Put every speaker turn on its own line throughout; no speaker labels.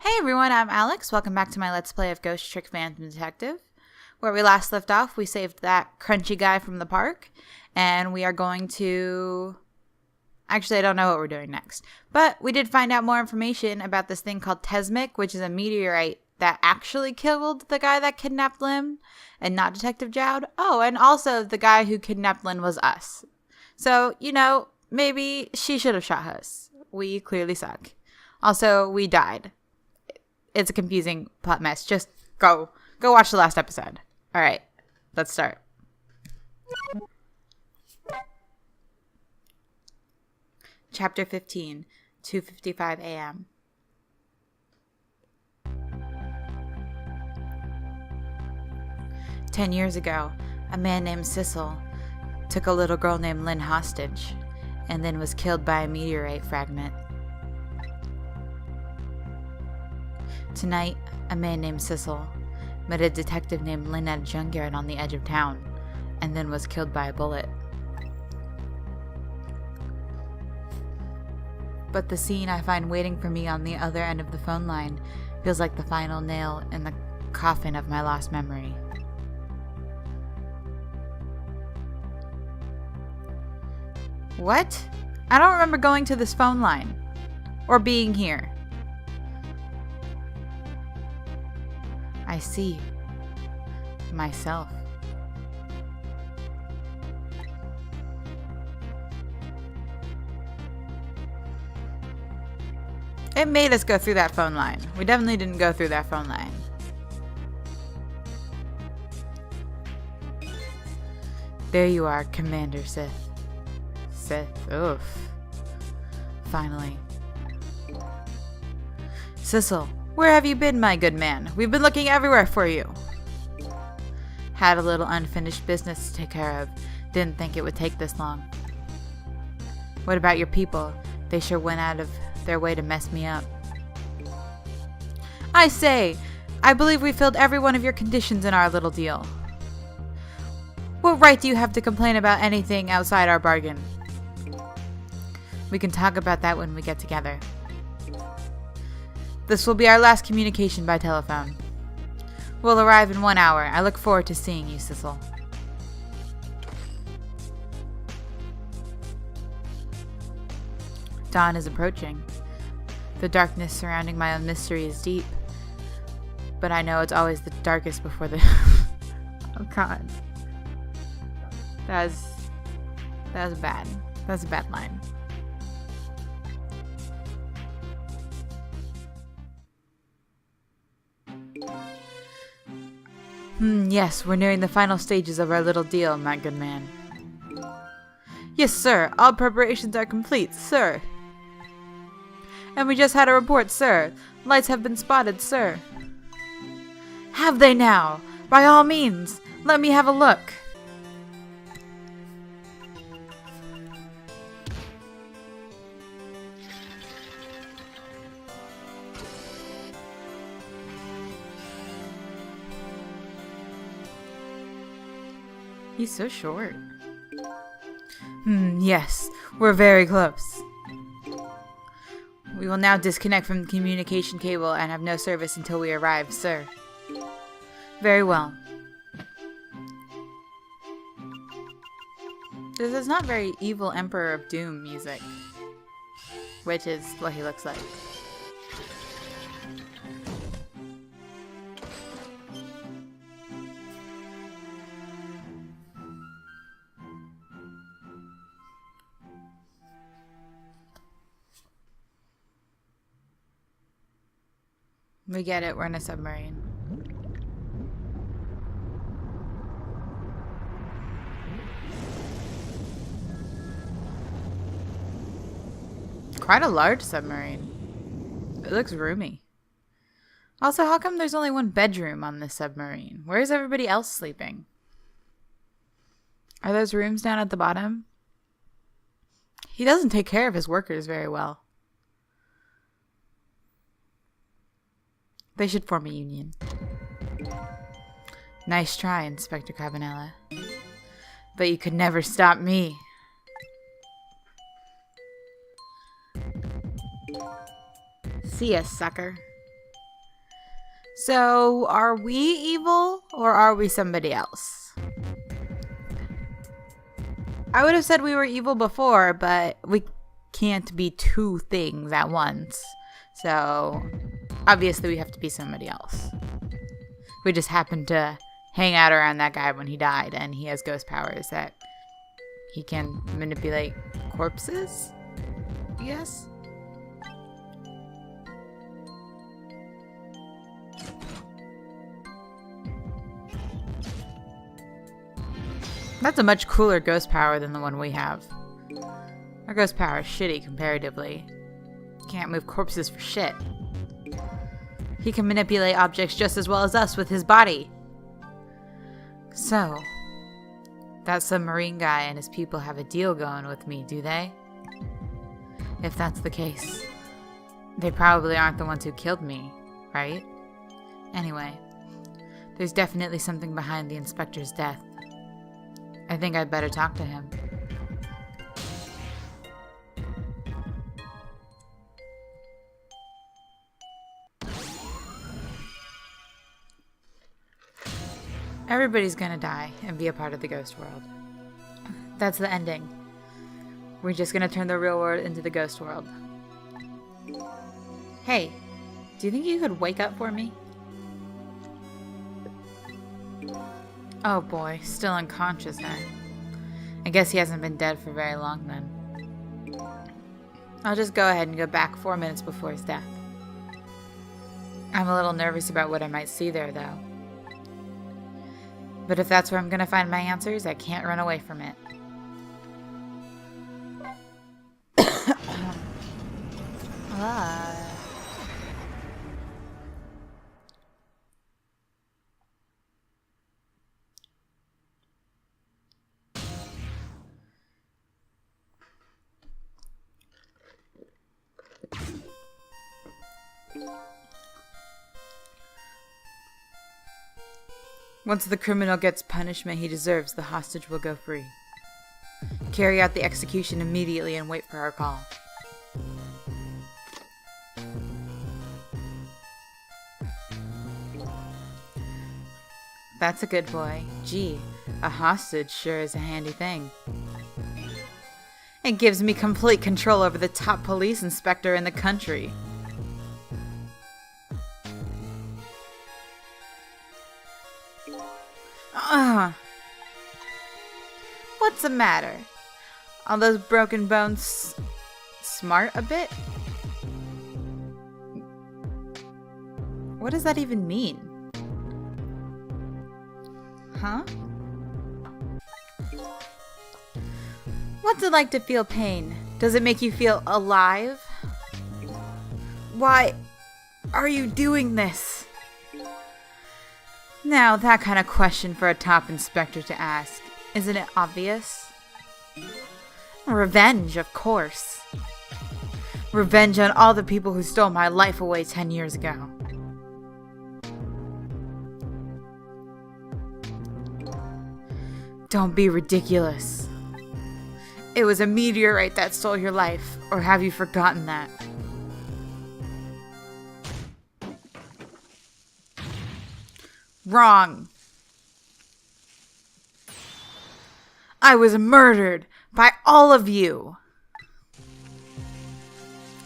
Hey everyone, I'm Alex. Welcome back to my Let's Play of Ghost Trick Phantom Detective. Where we last left off, we saved that crunchy guy from the park, and we are going to... Actually, I don't know what we're doing next. But we did find out more information about this thing called Tesmic, which is a meteorite that actually killed the guy that kidnapped Lynn, and not Detective Jowd. Oh, and also the guy who kidnapped Lynn was us. So, you know, maybe she should have shot us. We clearly suck. Also, we died. It's a confusing plot mess. Just go watch the last episode. All right, let's start. Chapter 15, 2:55 a.m. "10 years ago, a man named Sissel took a little girl named Lynn hostage and then was killed by a meteorite fragment. Tonight, a man named Sissel met a detective named Lynn at a junkyard on the edge of town, and then was killed by a bullet. But the scene I find waiting for me on the other end of the phone line feels like the final nail in the coffin of my lost memory. What? I don't remember going to this phone line. Or being here. I see myself. It made us go through that phone line. We definitely didn't go through that phone line. There you are, Commander Sith. Oof. Finally. Sissel, where have you been, my good man? We've been looking everywhere for you. Had a little unfinished business to take care of. Didn't think it would take this long. What about your people? They sure went out of their way to mess me up. I say, I believe we filled every one of your conditions in our little deal. What right do you have to complain about anything outside our bargain? We can talk about that when we get together. This will be our last communication by telephone. We'll arrive in 1 hour. I look forward to seeing you, Sissel. Dawn is approaching. The darkness surrounding my own mystery is deep. But I know it's always the darkest before the... Oh god. That was bad. That's a bad line. Yes, we're nearing the final stages of our little deal, my good man. Yes, sir. All preparations are complete, sir. And we just had a report, sir. Lights have been spotted, sir. Have they now? By all means, let me have a look. He's so short. Yes, we're very close. We will now disconnect from the communication cable and have no service until we arrive, sir. Very well. This is not very evil Emperor of Doom music, which is what he looks like. We get it, we're in a submarine. Quite a large submarine. It looks roomy. Also, how come there's only one bedroom on this submarine? Where is everybody else sleeping? Are those rooms down at the bottom? He doesn't take care of his workers very well. They should form a union. Nice try, Inspector Cabanella. But you could never stop me. See ya, sucker. So, are we evil or are we somebody else? I would have said we were evil before, but we can't be two things at once. So, obviously we have to be somebody else. We just happened to hang out around that guy when he died, and he has ghost powers that he can manipulate corpses, I guess? That's a much cooler ghost power than the one we have. Our ghost power is shitty comparatively. Can't move corpses for shit. He can manipulate objects just as well as us with his body. So, that submarine guy and his people have a deal going with me, do they? If that's the case, they probably aren't the ones who killed me, right? Anyway, there's definitely something behind the inspector's death. I think I'd better talk to him. Everybody's gonna die and be a part of the ghost world. That's the ending. We're just gonna turn the real world into the ghost world. Hey, do you think you could wake up for me? Oh boy, still unconscious, huh? I guess he hasn't been dead for very long then. I'll just go ahead and go back 4 minutes before his death. I'm a little nervous about what I might see there, though. But if that's where I'm gonna find my answers, I can't run away from it. Once the criminal gets punishment he deserves, the hostage will go free. Carry out the execution immediately and wait for our call. That's a good boy. Gee, a hostage sure is a handy thing. It gives me complete control over the top police inspector in the country. What's the matter? Are those broken bones smart a bit? What does that even mean? Huh? What's it like to feel pain? Does it make you feel alive? Why are you doing this? Now, that kind of question for a top inspector to ask. Isn't it obvious? Revenge, of course. Revenge on all the people who stole my life away 10 years ago. Don't be ridiculous. It was a meteorite that stole your life, or have you forgotten that? Wrong. I was murdered by all of you.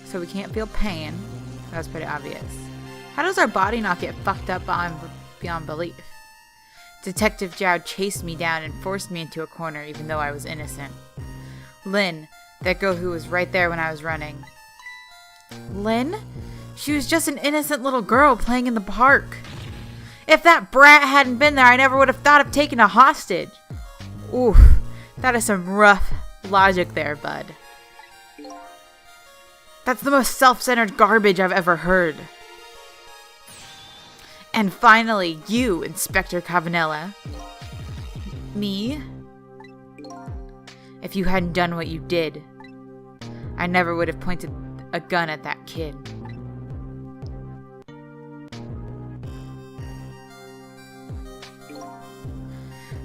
So we can't feel pain. That's pretty obvious. How does our body not get fucked up beyond belief? Detective Zhao chased me down and forced me into a corner even though I was innocent. Lynn, that girl who was right there when I was running. Lynn? She was just an innocent little girl playing in the park. If that brat hadn't been there, I never would have thought of taking a hostage. Oof, that is some rough logic there, bud. That's the most self-centered garbage I've ever heard. And finally, you, Inspector Cavanella. Me? If you hadn't done what you did, I never would have pointed a gun at that kid.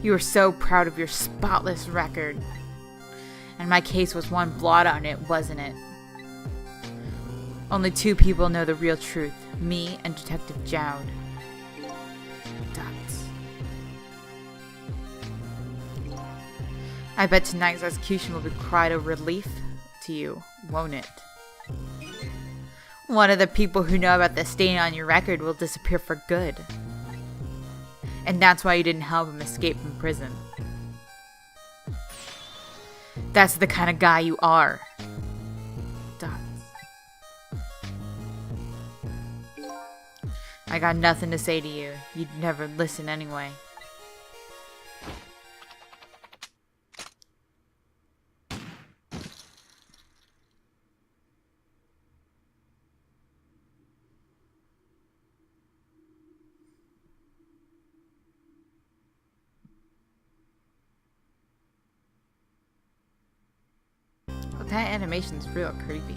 You were so proud of your spotless record. And my case was one blot on it, wasn't it? Only two people know the real truth, me and Detective Jowd. I bet tonight's execution will be quite a relief to you, won't it? One of the people who know about the stain on your record will disappear for good. And that's why you didn't help him escape from prison. That's the kind of guy you are. Dots. I got nothing to say to you. You'd never listen anyway. That animation's real creepy.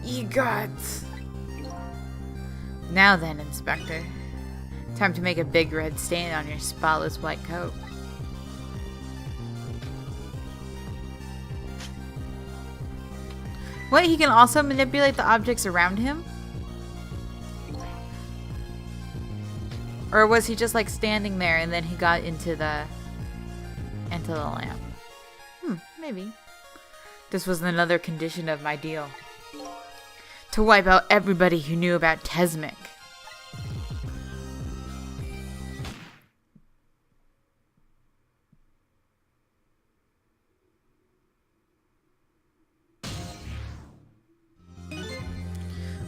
Egot! Now then, Inspector. Time to make a big red stain on your spotless white coat. What, he can also manipulate the objects around him? Or was he just like standing there and then he got into the lamp? Maybe. This was another condition of my deal. To wipe out everybody who knew about Tesmic.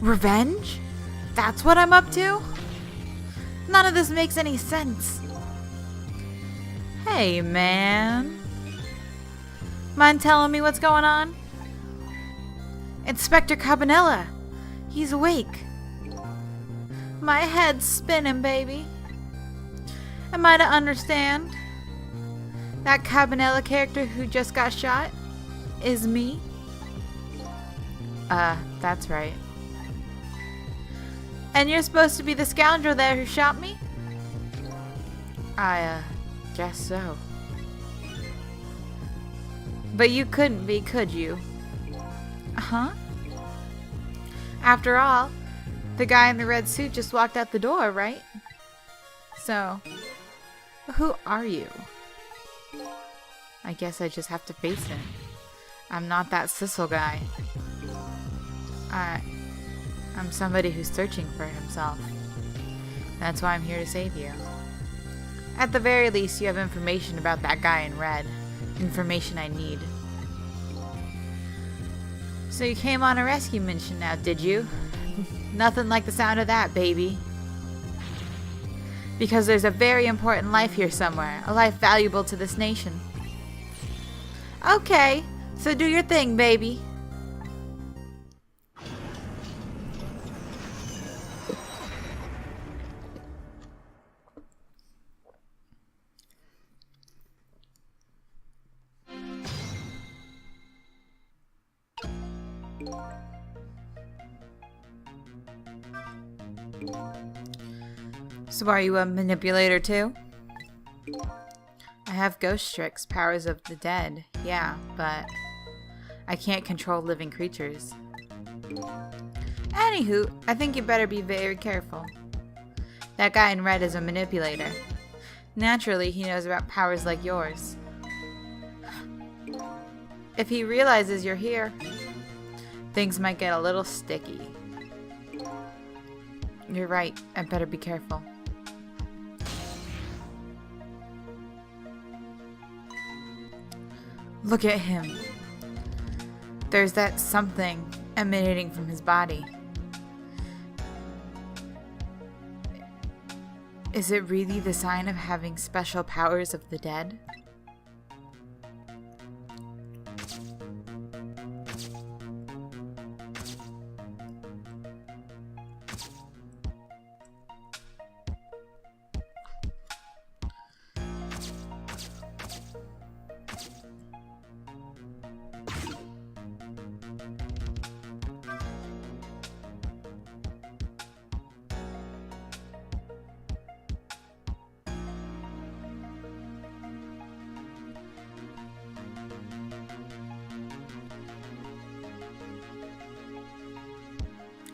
Revenge? That's what I'm up to? None of this makes any sense. Hey, man. Mind telling me what's going on? Inspector Cabanela. He's awake. My head's spinning, baby. Am I to understand? That Cabanela character who just got shot is me? That's right. And you're supposed to be the scoundrel there who shot me? I guess so. But you couldn't be, could you? Huh? After all, the guy in the red suit just walked out the door, right? So, who are you? I guess I just have to face him. I'm not that Sissel guy. I'm somebody who's searching for himself. That's why I'm here to save you. At the very least, you have information about that guy in red. Information I need. So you came on a rescue mission now, did you? Nothing like the sound of that, baby. Because there's a very important life here somewhere. A life valuable to this nation. Okay, so do your thing, baby. So are you a manipulator too? I have ghost tricks, powers of the dead, yeah, but I can't control living creatures. Anywho, I think you better be very careful. That guy in red is a manipulator. Naturally, he knows about powers like yours. If he realizes you're here, things might get a little sticky. You're right, I better be careful. Look at him. There's that something emanating from his body. Is it really the sign of having special powers of the dead?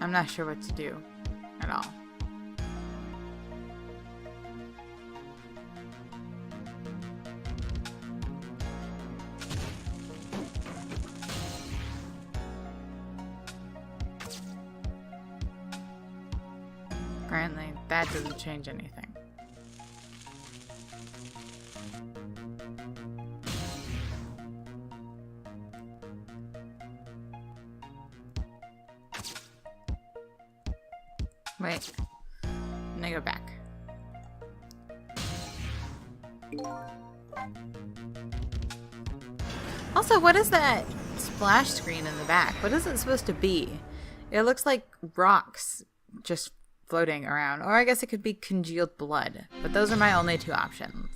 I'm not sure what to do at all. Apparently, that doesn't change anything. Wait. I'm gonna go back. Also, what is that splash screen in the back? What is it supposed to be? It looks like rocks just floating around. Or I guess it could be congealed blood. But those are my only two options.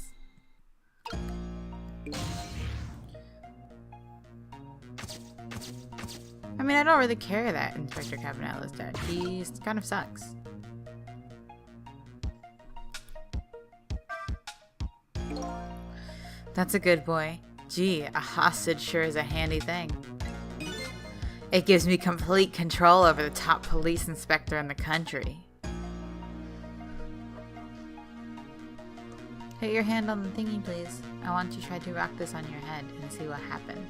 I mean, I don't really care that Inspector Cabanel is dead. He kind of sucks. That's a good boy. Gee, a hostage sure is a handy thing. It gives me complete control over the top police inspector in the country. Hit your hand on the thingy, please. I want to try to rock this on your head and see what happens.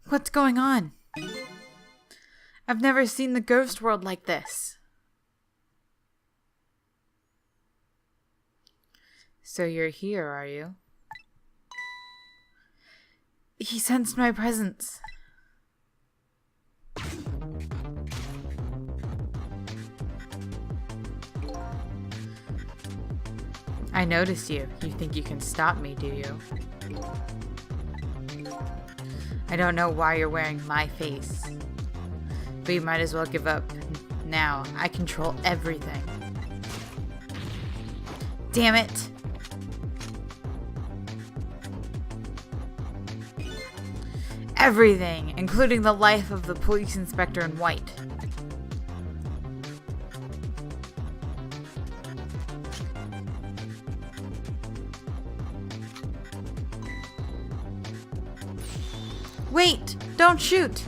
What's going on? I've never seen the ghost world like this. So you're here, are you? He sensed my presence. I noticed you. You think you can stop me, do you? I don't know why you're wearing my face. But you might as well give up now. I control everything. Damn it! Everything, including the life of the police inspector in white. Wait! Don't shoot!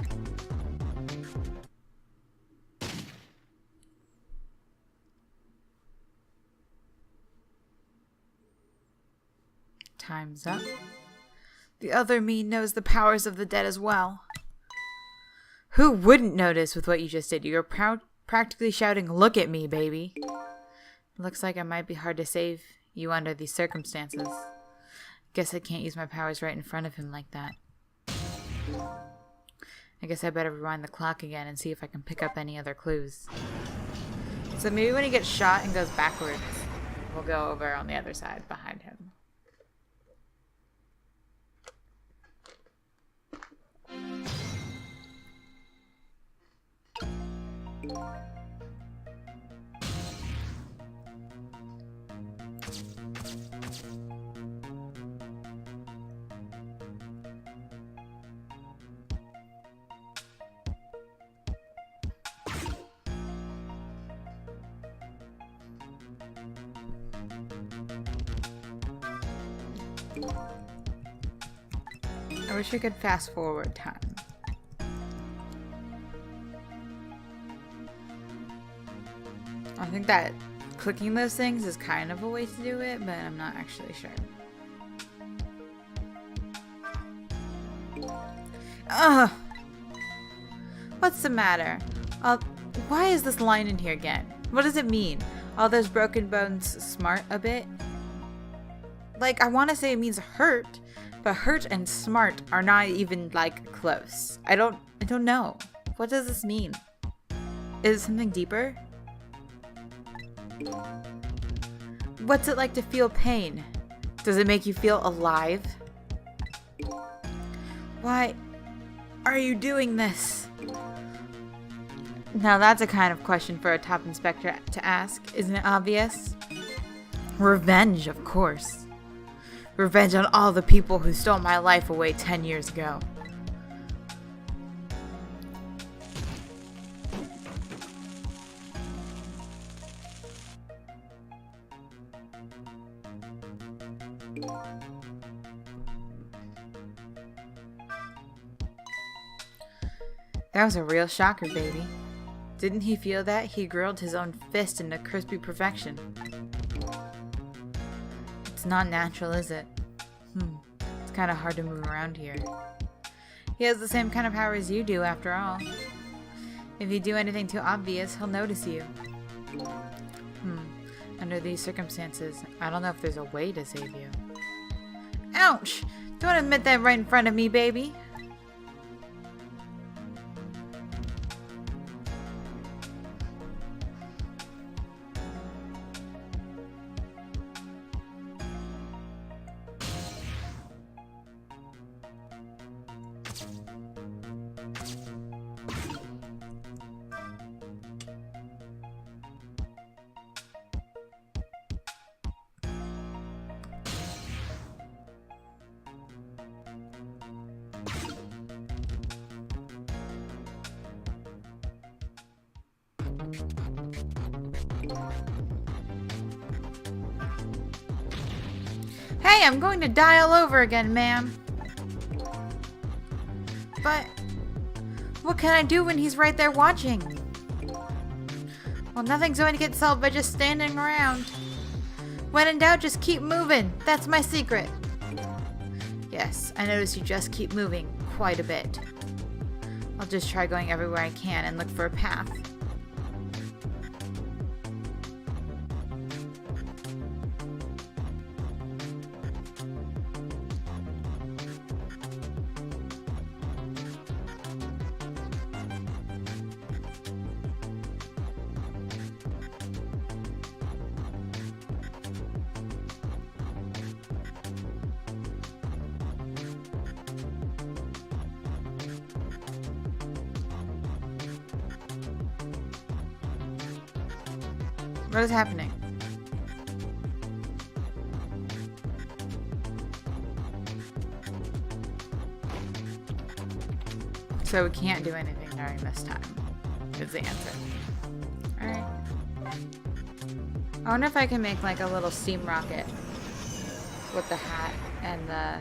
Time's up. The other me knows the powers of the dead as well. Who wouldn't notice with what you just did? You're practically shouting, "Look at me, baby." Looks like it might be hard to save you under these circumstances. Guess I can't use my powers right in front of him like that. I guess I better rewind the clock again and see if I can pick up any other clues. So maybe when he gets shot and goes backwards, we'll go over on the other side behind him. I wish I could fast forward time. I think that clicking those things is kind of a way to do it, but I'm not actually sure. Ugh! What's the matter? Why is this line in here again? What does it mean? All those broken bones smart a bit? Like, I want to say it means hurt, but hurt and smart are not even, like, close. I don't know. What does this mean? Is it something deeper? What's it like to feel pain? Does it make you feel alive? Why are you doing this? Now that's a kind of question for a top inspector to ask, isn't it obvious? Revenge, of course. Revenge on all the people who stole my life away 10 years ago. That was a real shocker, baby. Didn't he feel that? He grilled his own fist into crispy perfection. It's not natural, is it? It's kind of hard to move around here. He has the same kind of power as you do, after all. If you do anything too obvious, he'll notice you. Under these circumstances, I don't know if there's a way to save you. Ouch! Don't admit that right in front of me, baby. Hey, I'm going to die all over again, ma'am. But what can I do when he's right there watching? Well, nothing's going to get solved by just standing around. When in doubt, just keep moving. That's my secret. Yes, I notice you just keep moving quite a bit. I'll just try going everywhere I can and look for a path. What is happening? So we can't do anything during this time, is the answer. Alright. I wonder if I can make like a little steam rocket with the hat and the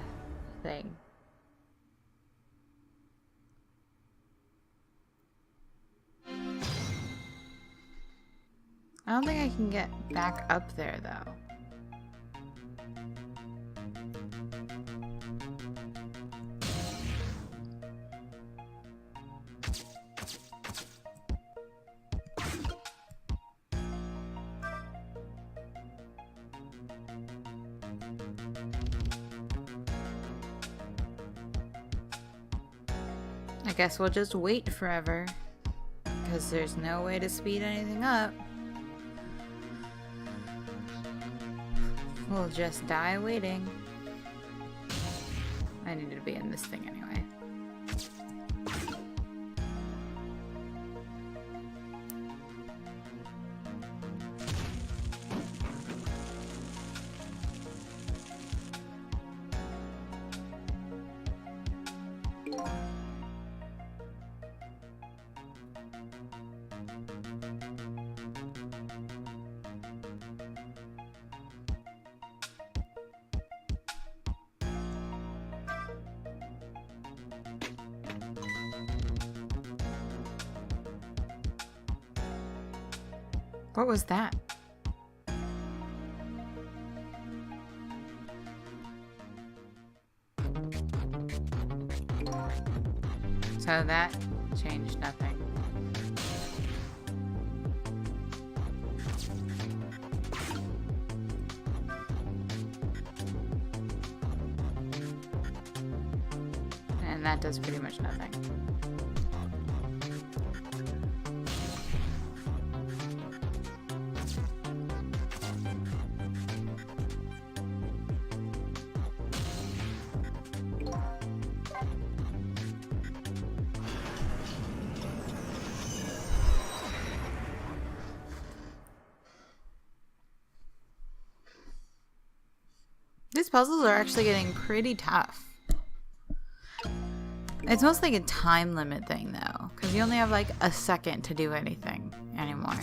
thing. I don't think I can get back up there, though. I guess we'll just wait forever, because there's no way to speed anything up. We'll just die waiting. I needed to be in this thing anyway. What was that? So that changed nothing. And that does pretty much nothing. These puzzles are actually getting pretty tough. It's mostly like a time limit thing though, because you only have like a second to do anything anymore.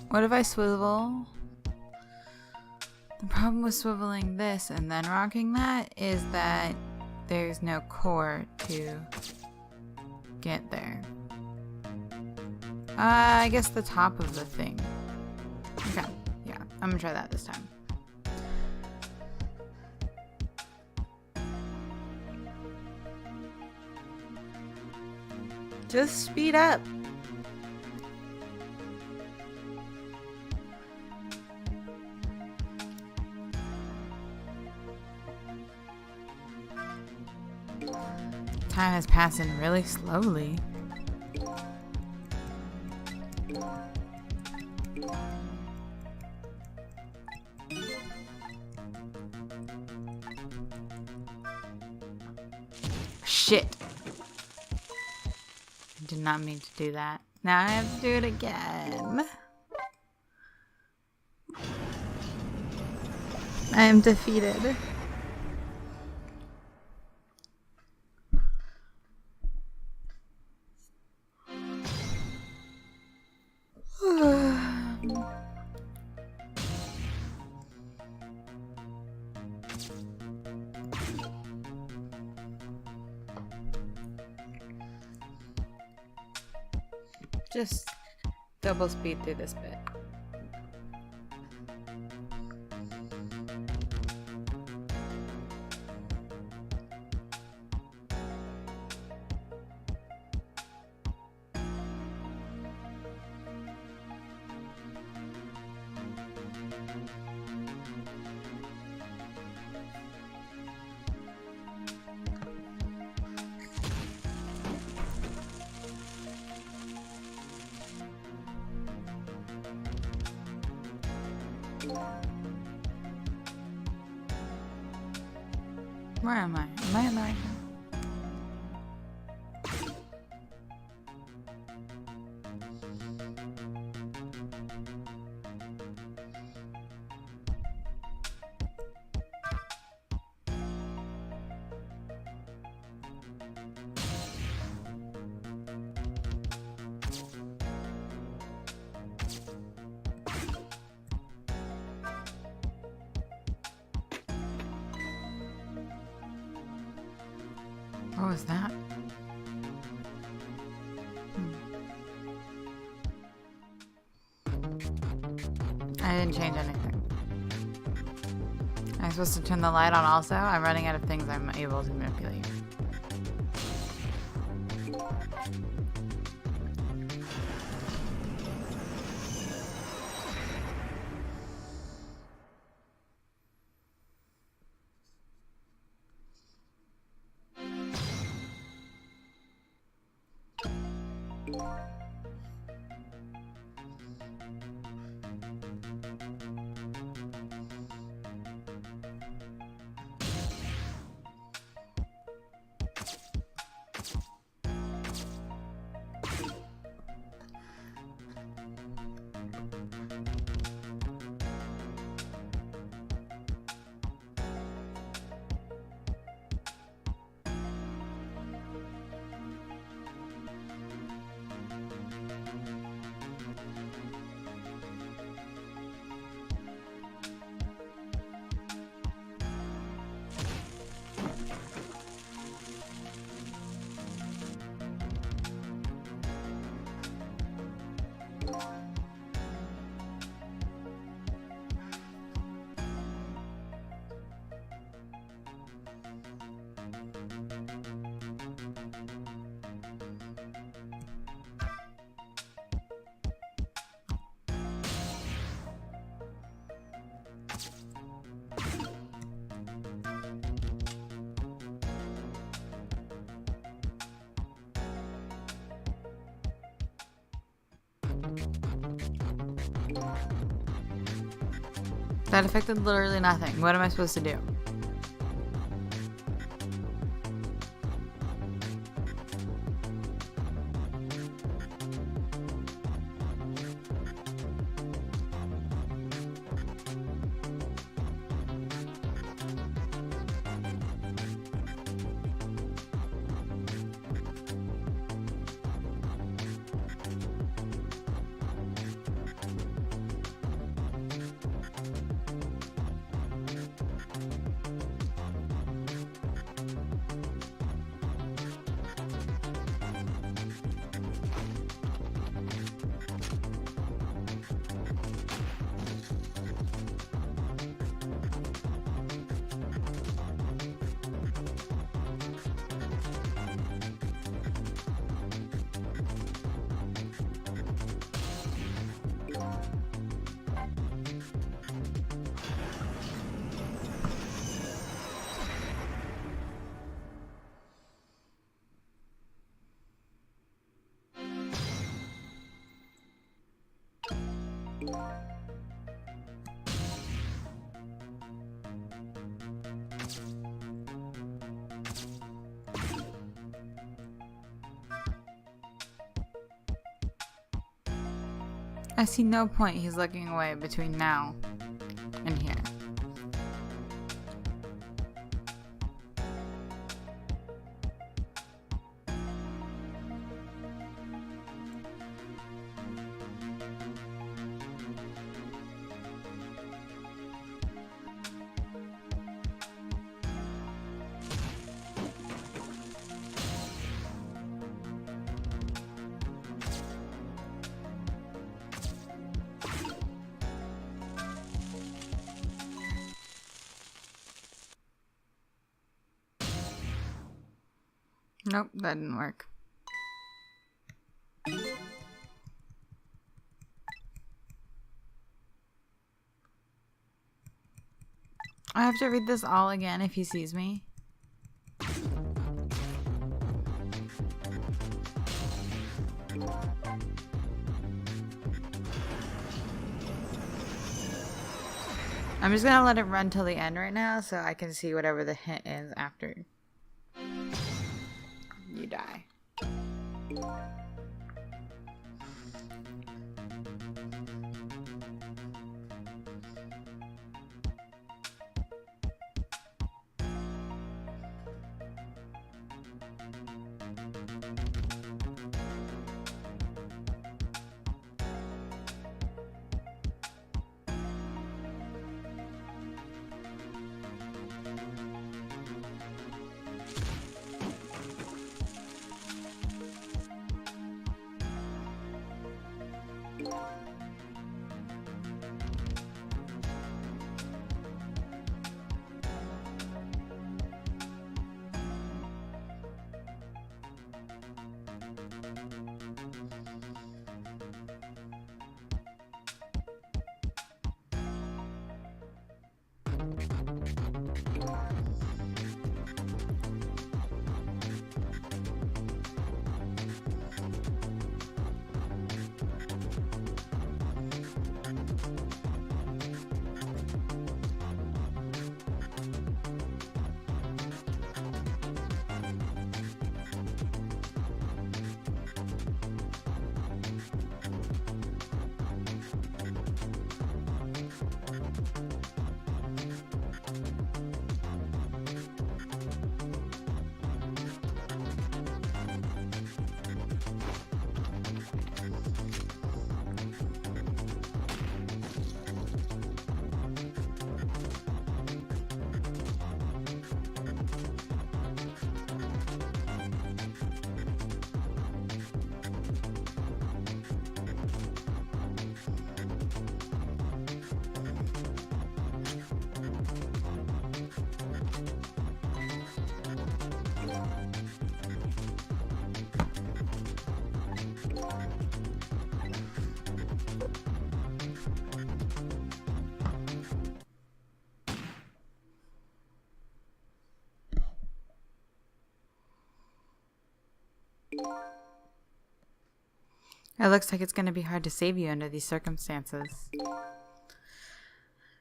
What if I swivel? The problem with swiveling this and then rocking that is that there's no core to get there. I guess the top of the thing. Okay, yeah, I'm gonna try that this time. Just speed up. Time is passing really slowly. Shit. Did not mean to do that. Now I have to do it again. I am defeated. Just double speed through this bit. Where am I? Am I in the right one? What was that? I didn't change anything. I'm supposed to turn the light on also? I'm running out of things I'm able to manipulate. That affected literally nothing. What am I supposed to do? I see no point he's looking away between now and here. Nope, that didn't work. I have to read this all again if he sees me. I'm just gonna let it run till the end right now so I can see whatever the hint is after you die. It looks like it's going to be hard to save you under these circumstances.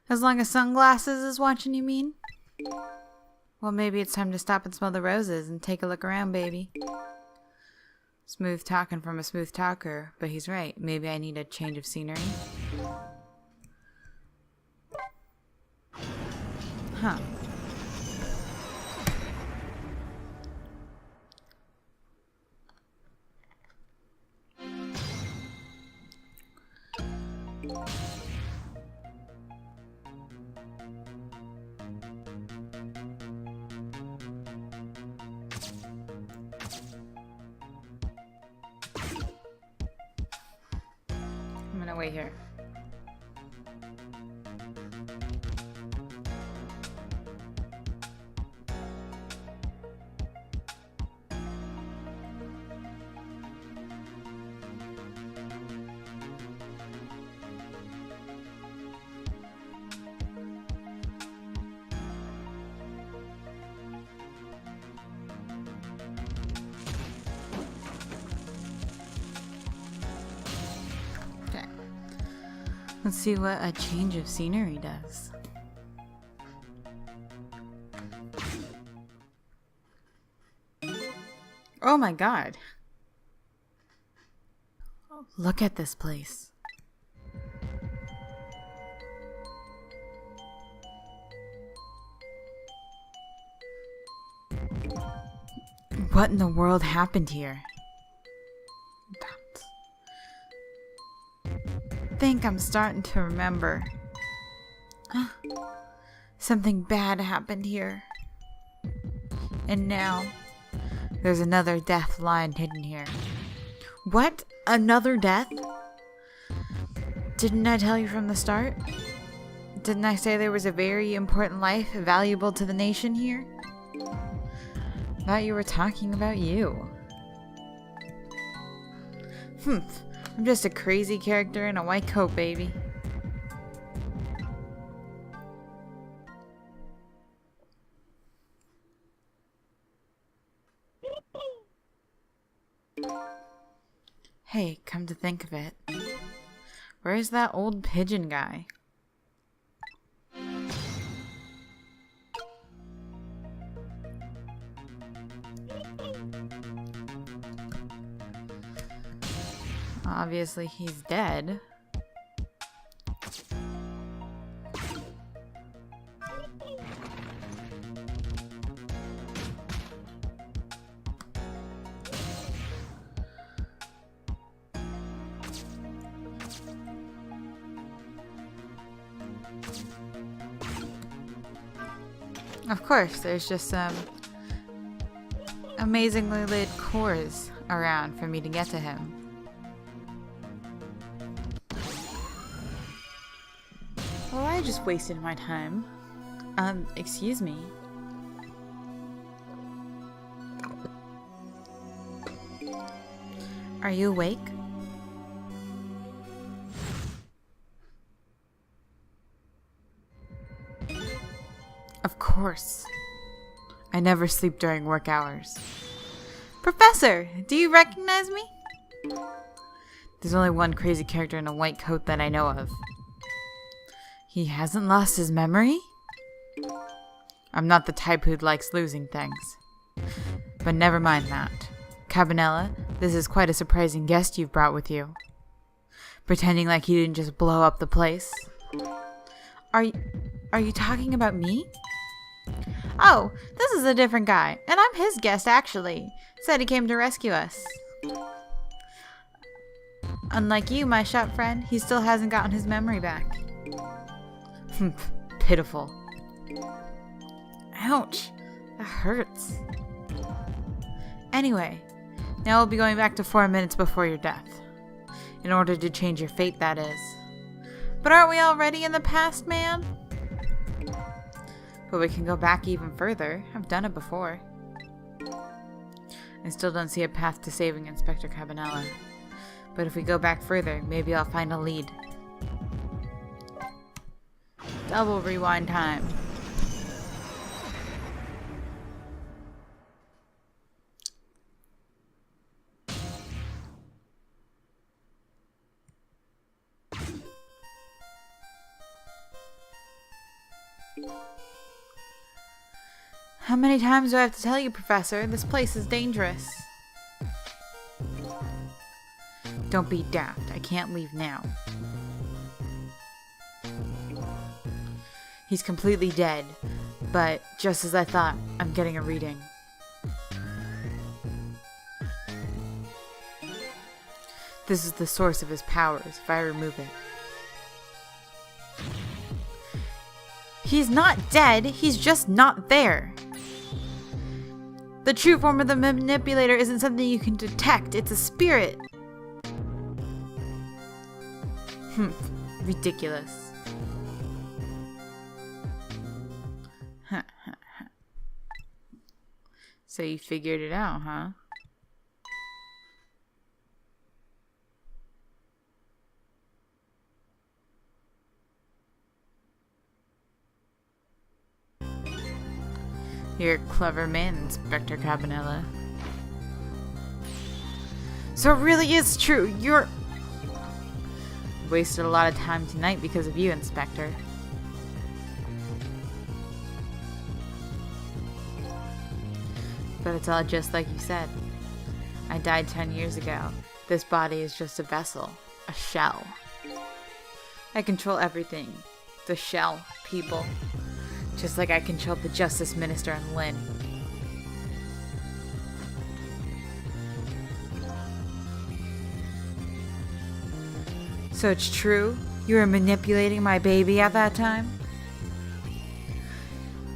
As long as Sunglasses is watching, you mean? Well, maybe it's time to stop and smell the roses and take a look around, baby. Smooth talking from a smooth talker, but he's right. Maybe I need a change of scenery. Huh. I'm gonna wait here. Let's see what a change of scenery does. Oh my god. Look at this place. What in the world happened here? I think I'm starting to remember. Something bad happened here. And now, there's another death lying hidden here. What? Another death? Didn't I tell you from the start? Didn't I say there was a very important life valuable to the nation here? Thought you were talking about you. I'm just a crazy character in a white coat, baby. Hey, come to think of it, where's that old pigeon guy? Obviously, he's dead. Of course, there's just some amazingly lit cores around for me to get to him. Well, I just wasted my time. Excuse me. Are you awake? Of course. I never sleep during work hours. Professor, do you recognize me? There's only one crazy character in a white coat that I know of. He hasn't lost his memory? I'm not the type who likes losing things. But never mind that. Cabanella, this is quite a surprising guest you've brought with you. Pretending like you didn't just blow up the place. Are you talking about me? Oh, this is a different guy, and I'm his guest actually. Said he came to rescue us. Unlike you, my shop friend, he still hasn't gotten his memory back. Pitiful. Ouch, that hurts. Anyway, now we'll be going back to 4 minutes before your death. In order to change your fate, that is. But aren't we already in the past, man? But we can go back even further. I've done it before. I still don't see a path to saving Inspector Cabanella. But if we go back further, maybe I'll find a lead. Double rewind time. How many times do I have to tell you, Professor? This place is dangerous. Don't be daft. I can't leave now. He's completely dead, but just as I thought, I'm getting a reading. This is the source of his powers, if I remove it. He's not dead, he's just not there. The true form of the manipulator isn't something you can detect, it's a spirit. Ridiculous. So you figured it out, huh? You're a clever man, Inspector Cabanella. So it really is true. You're... Wasted a lot of time tonight because of you, Inspector. But it's all just like you said. I died 10 years ago. This body is just a vessel. A shell. I control everything. The shell. People. Just like I controlled the Justice Minister and Lynn. So it's true? You were manipulating my baby at that time?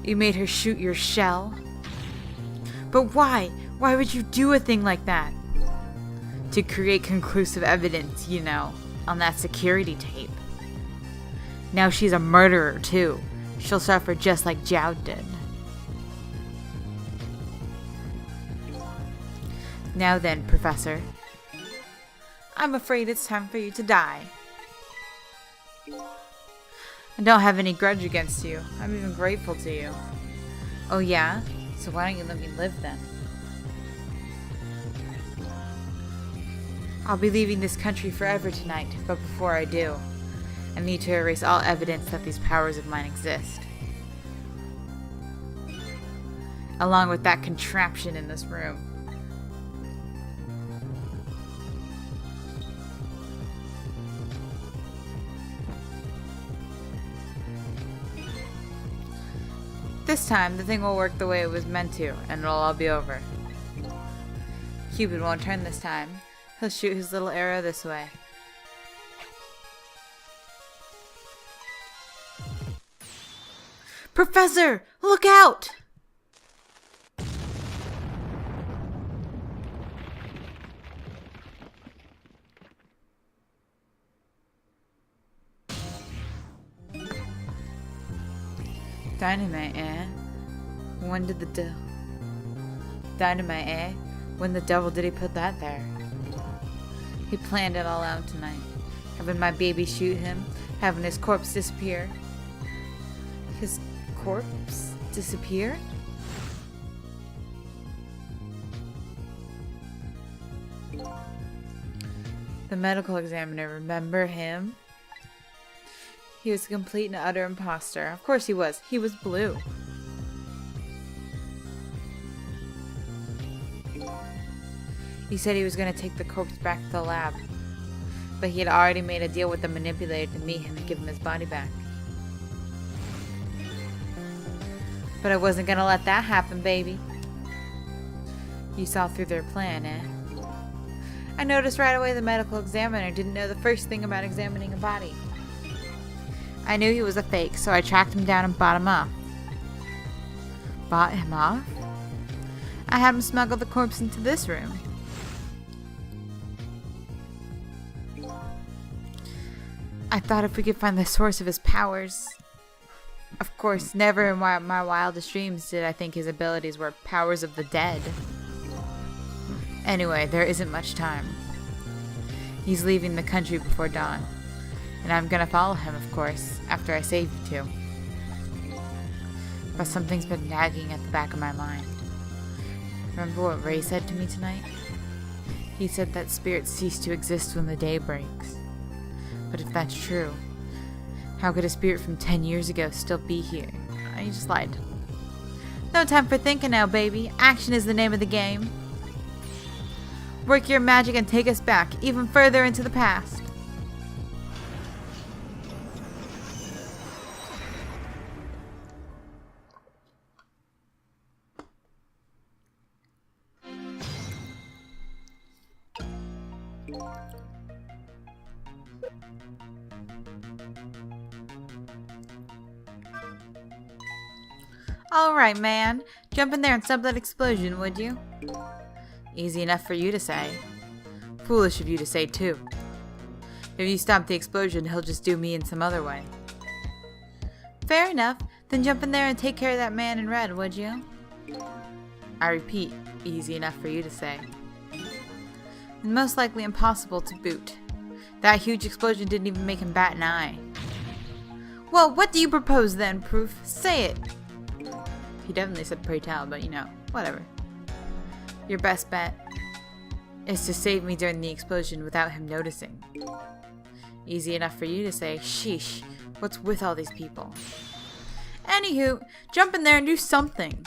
You made her shoot your shell? But why? Why would you do a thing like that? To create conclusive evidence, you know, on that security tape. Now she's a murderer too. She'll suffer just like Jiao did. Now then, Professor. I'm afraid it's time for you to die. I don't have any grudge against you. I'm even grateful to you. Oh yeah? So why don't you let me live then? I'll be leaving this country forever tonight, but before I do, I need to erase all evidence that these powers of mine exist. Along with that contraption in this room. This time, the thing will work the way it was meant to, and it'll all be over. Cupid won't turn this time. He'll shoot his little arrow this way. Professor! Look out! Dynamite, eh? When did the Dynamite, eh? When the devil did he put that there? He planned it all out tonight. Having my baby shoot him, having his corpse disappear. His corpse disappear? The medical examiner, remember him? He was a complete and utter imposter. Of course he was. He was blue. He said he was going to take the corpse back to the lab. But he had already made a deal with the manipulator to meet him and give him his body back. But I wasn't going to let that happen, baby. You saw through their plan, eh? I noticed right away the medical examiner didn't know the first thing about examining a body. I knew he was a fake, so I tracked him down and bought him off. Bought him off? I had him smuggle the corpse into this room. I thought if we could find the source of his powers... Of course, never in my wildest dreams did I think his abilities were powers of the dead. Anyway, there isn't much time. He's leaving the country before dawn. And I'm gonna follow him, of course, after I save you two. But something's been nagging at the back of my mind. Remember what Ray said to me tonight? He said that spirits cease to exist when the day breaks. But if that's true, how could a spirit from 10 years ago still be here? I just lied. No time for thinking now, baby. Action is the name of the game. Work your magic and take us back, even further into the past. Alright, man. Jump in there and stop that explosion, would you? Easy enough for you to say. Foolish of you to say, too. If you stop the explosion, he'll just do me in some other way. Fair enough. Then jump in there and take care of that man in red, would you? I repeat, easy enough for you to say. And most likely impossible to boot. That huge explosion didn't even make him bat an eye. Well, what do you propose then, Proof? Say it! He definitely said pray tell, but you know, whatever. Your best bet is to save me during the explosion without him noticing. Easy enough for you to say, sheesh, what's with all these people? Anywho, jump in there and do something.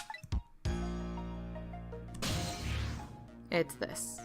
It's this.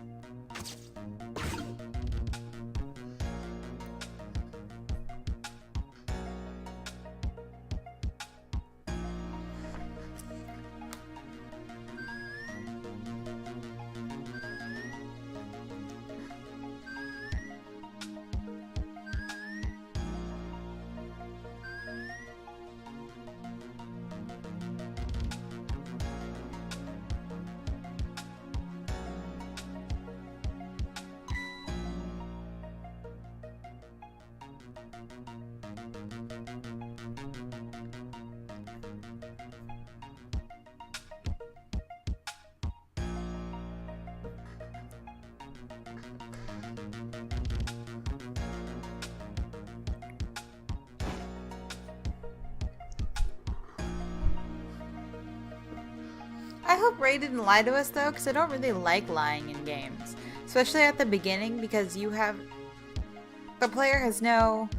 I hope Ray didn't lie to us though, because I don't really like lying in games. Especially at the beginning, because the player has no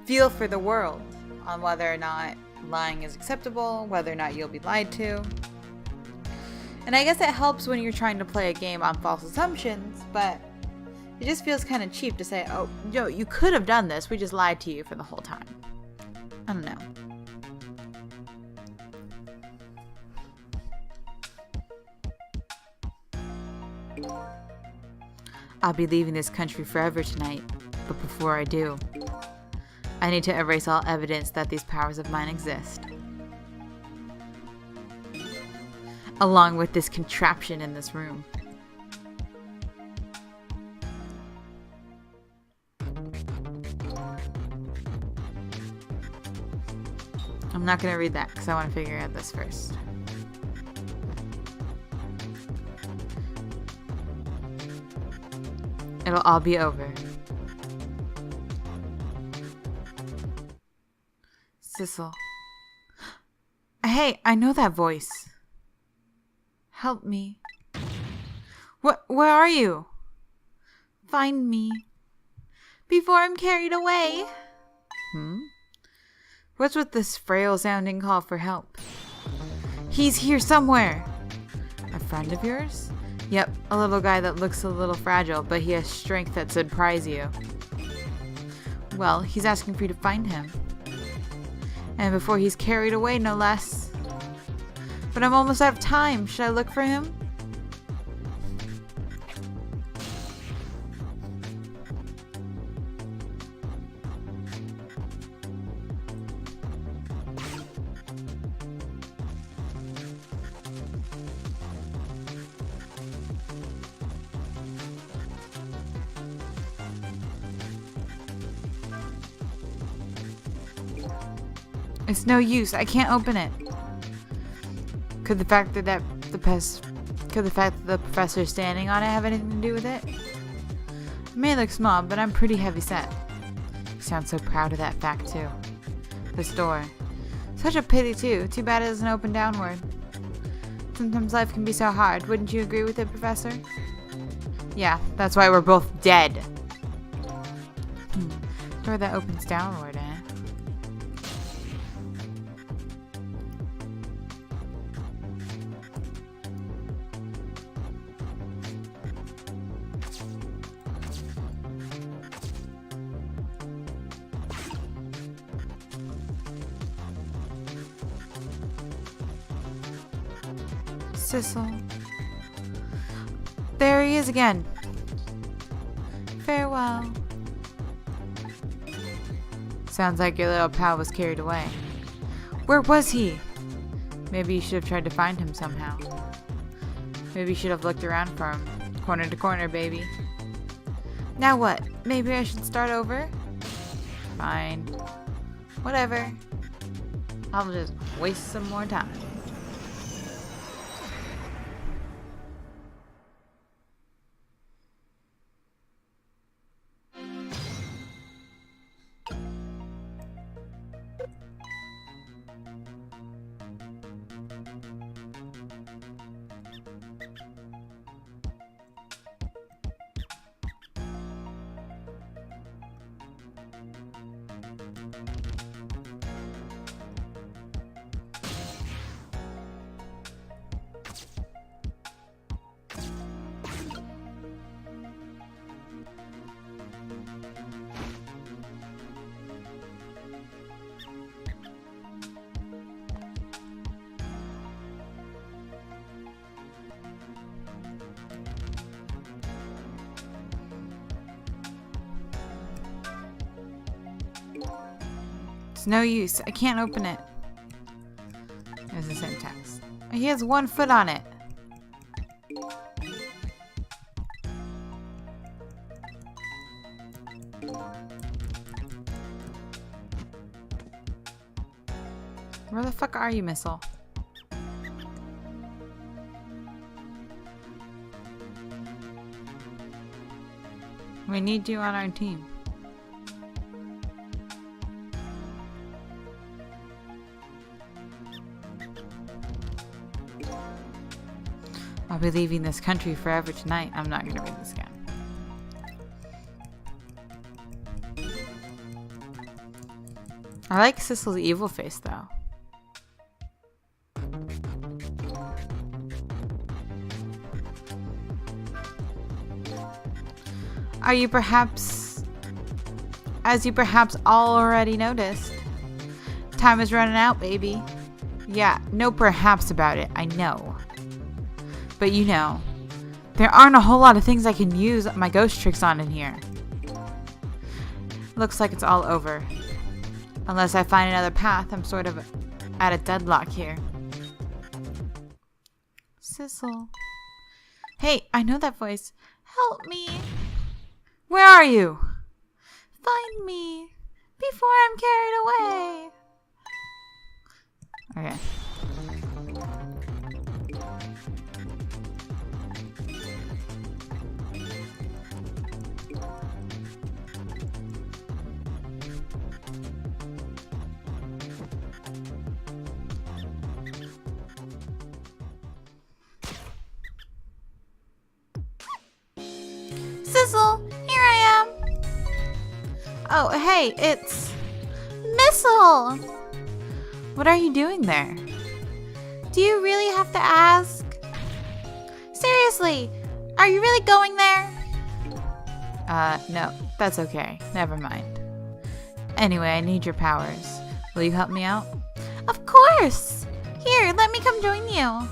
feel for the world on whether or not lying is acceptable, whether or not you'll be lied to. And I guess it helps when you're trying to play a game on false assumptions, but it just feels kind of cheap to say, oh, yo, you could have done this, we just lied to you for the whole time. I don't know. I'll be leaving this country forever tonight, but before I do, I need to erase all evidence that these powers of mine exist. Along with this contraption in this room. I'm not going to read that because I want to figure out this first. It'll all be over. Sissel. Hey, I know that voice. Help me. Where are you? Find me. Before I'm carried away. What's with this frail sounding call for help? He's here somewhere. A friend of yours? Yep, a little guy that looks a little fragile, but he has strength that surprise you. Well, he's asking for you to find him. And before he's carried away, no less. But I'm almost out of time. Should I look for him? It's no use. I can't open it. Could the fact that the professor standing on it have anything to do with it? It may look small, but I'm pretty heavy set. You sound so proud of that fact too. This door. Such a pity too. Too bad it doesn't open downward. Sometimes life can be so hard. Wouldn't you agree with it, Professor? Yeah, that's why we're both dead. Door that opens downward, eh? Sissel. There he is again. Farewell. Sounds like your little pal was carried away. Where was he? Maybe you should have tried to find him somehow. Maybe you should have looked around for him. Corner to corner, baby. Now what? Maybe I should start over? Fine. Whatever. I'll just waste some more time. It's no use. I can't open it. There's the same text. He has 1 foot on it. Where the fuck are you, Missile? We need you on our team. I'll be leaving this country forever tonight. I'm not gonna read this again. I like Sissel's evil face though. As you perhaps already noticed, time is running out, baby. Yeah, no perhaps about it, I know. But you know, there aren't a whole lot of things I can use my ghost tricks on in here. Looks like it's all over. Unless I find another path, I'm sort of at a deadlock here. Sissel. Hey, I know that voice. Help me. Where are you? Find me before I'm carried away. Okay. Sissel, here I am. Oh, hey, it's Missile. What are you doing there? Do you really have to ask? Seriously, are you really going there? No, that's okay. Never mind. Anyway, I need your powers. Will you help me out? Of course! Here, let me come join you.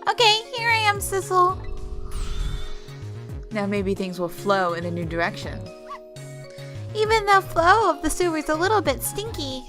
Okay, here I am, Sissel. Now maybe things will flow in a new direction. Even the flow of the sewer's a little bit stinky.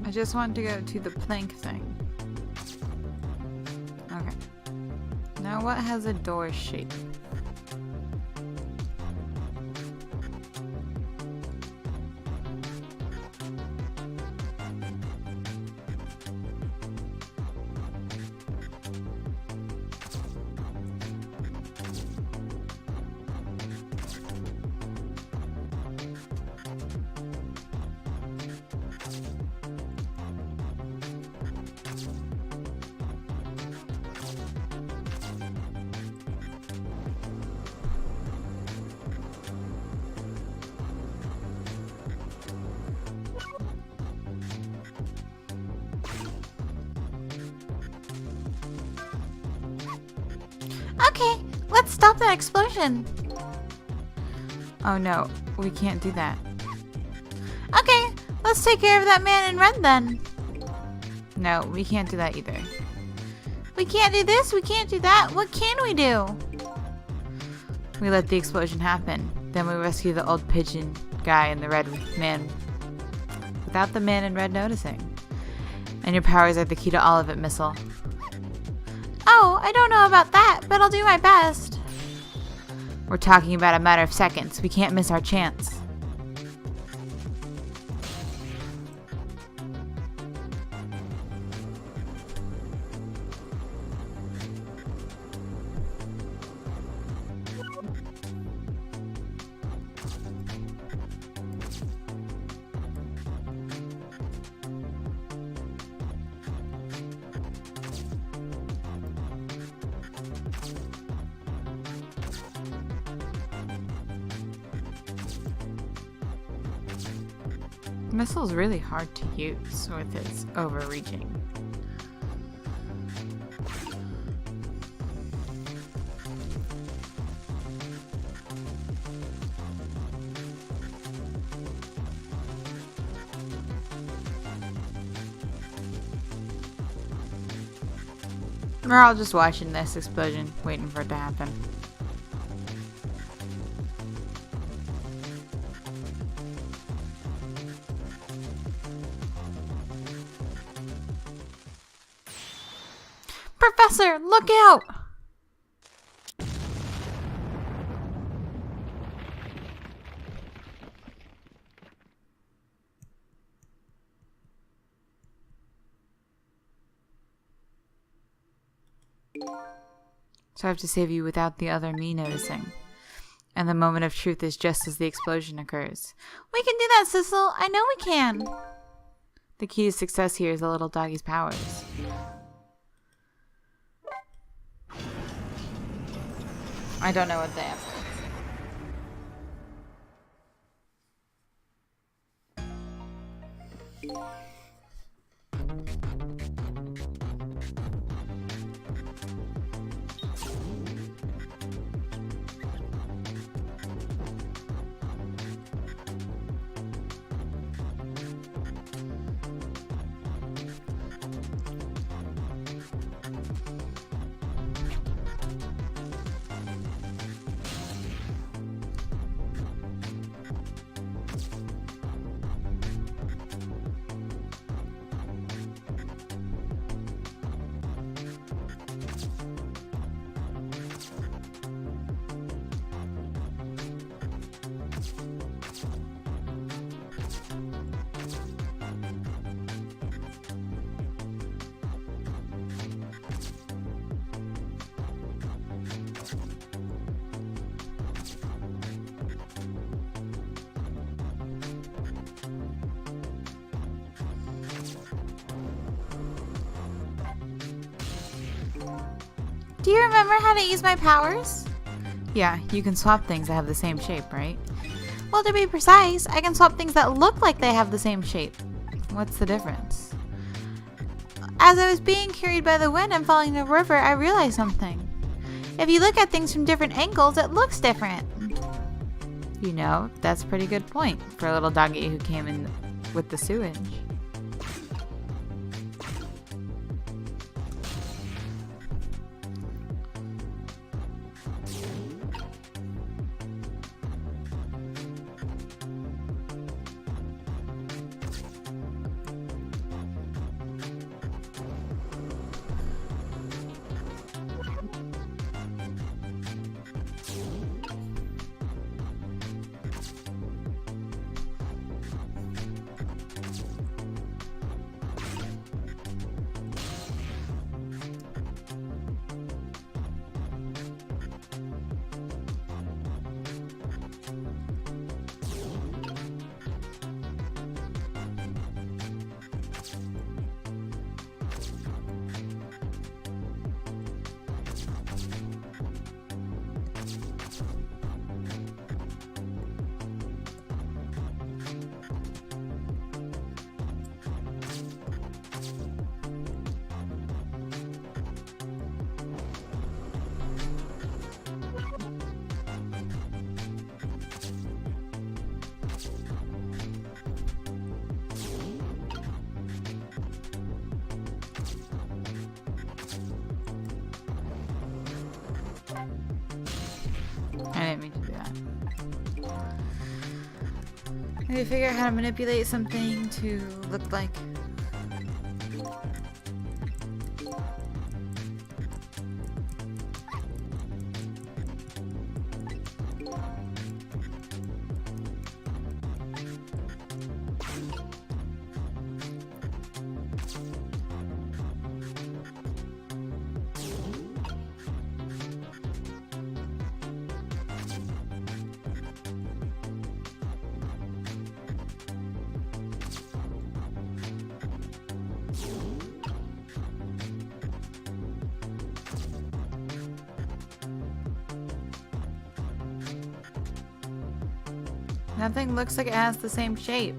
I just want to go to the plank thing. Okay. Now what has a door shape? Okay, let's stop that explosion. Oh no, we can't do that. Okay, let's take care of that man in red then. No, we can't do that either. We can't do this, we can't do that. What can we do? We let the explosion happen. Then we rescue the old pigeon guy and the red man without the man in red noticing. And your powers are the key to all of it, Missile. Oh, I don't know about that, but I'll do my best. We're talking about a matter of seconds. We can't miss our chance. Missile's really hard to use with its overreaching. We're all just watching this explosion, waiting for it to happen. Professor, look out! So I have to save you without the other me noticing. And the moment of truth is just as the explosion occurs. We can do that, Sissel! I know we can! The key to success here is the little doggy's powers. I don't know what they have. Do you remember how to use my powers? Yeah, you can swap things that have the same shape, right? Well, to be precise, I can swap things that look like they have the same shape. What's the difference? As I was being carried by the wind and falling in the river, I realized something. If you look at things from different angles, it looks different. You know, that's a pretty good point for a little doggy who came in with the sewage. I didn't mean to do that. I need to figure out how to manipulate something to look like. Nothing looks like it has the same shape.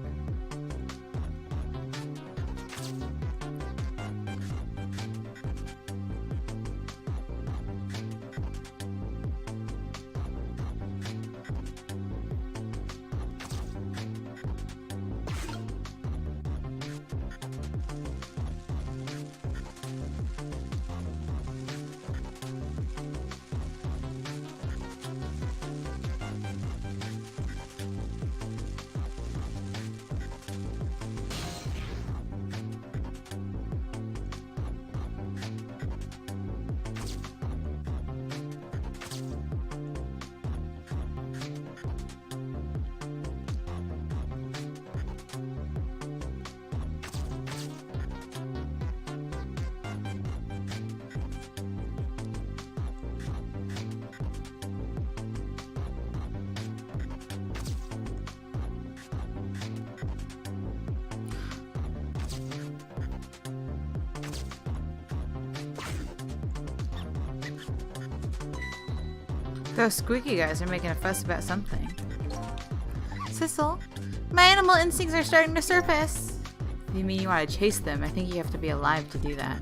Those squeaky guys are making a fuss about something. Sissel, my animal instincts are starting to surface. You mean you want to chase them? I think you have to be alive to do that.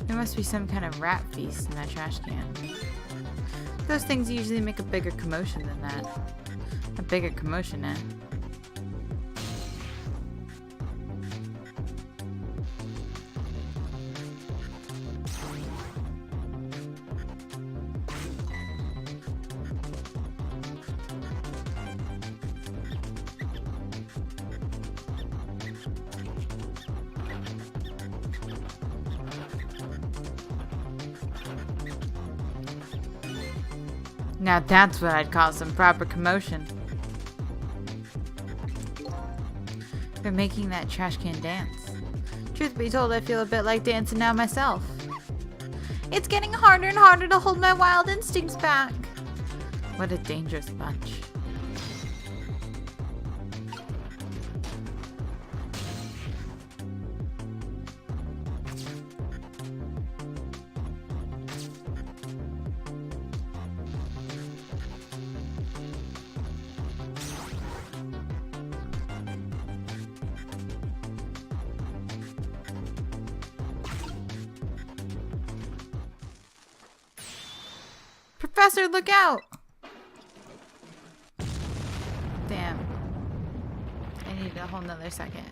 There must be some kind of rat feast in that trash can. Those things usually make a bigger commotion than that. A bigger commotion, eh? Now that's what I'd call some proper commotion. They're making that trash can dance. Truth be told, I feel a bit like dancing now myself. It's getting harder and harder to hold my wild instincts back. What a dangerous bunch. Professor, look out! Damn. I need a whole nother second.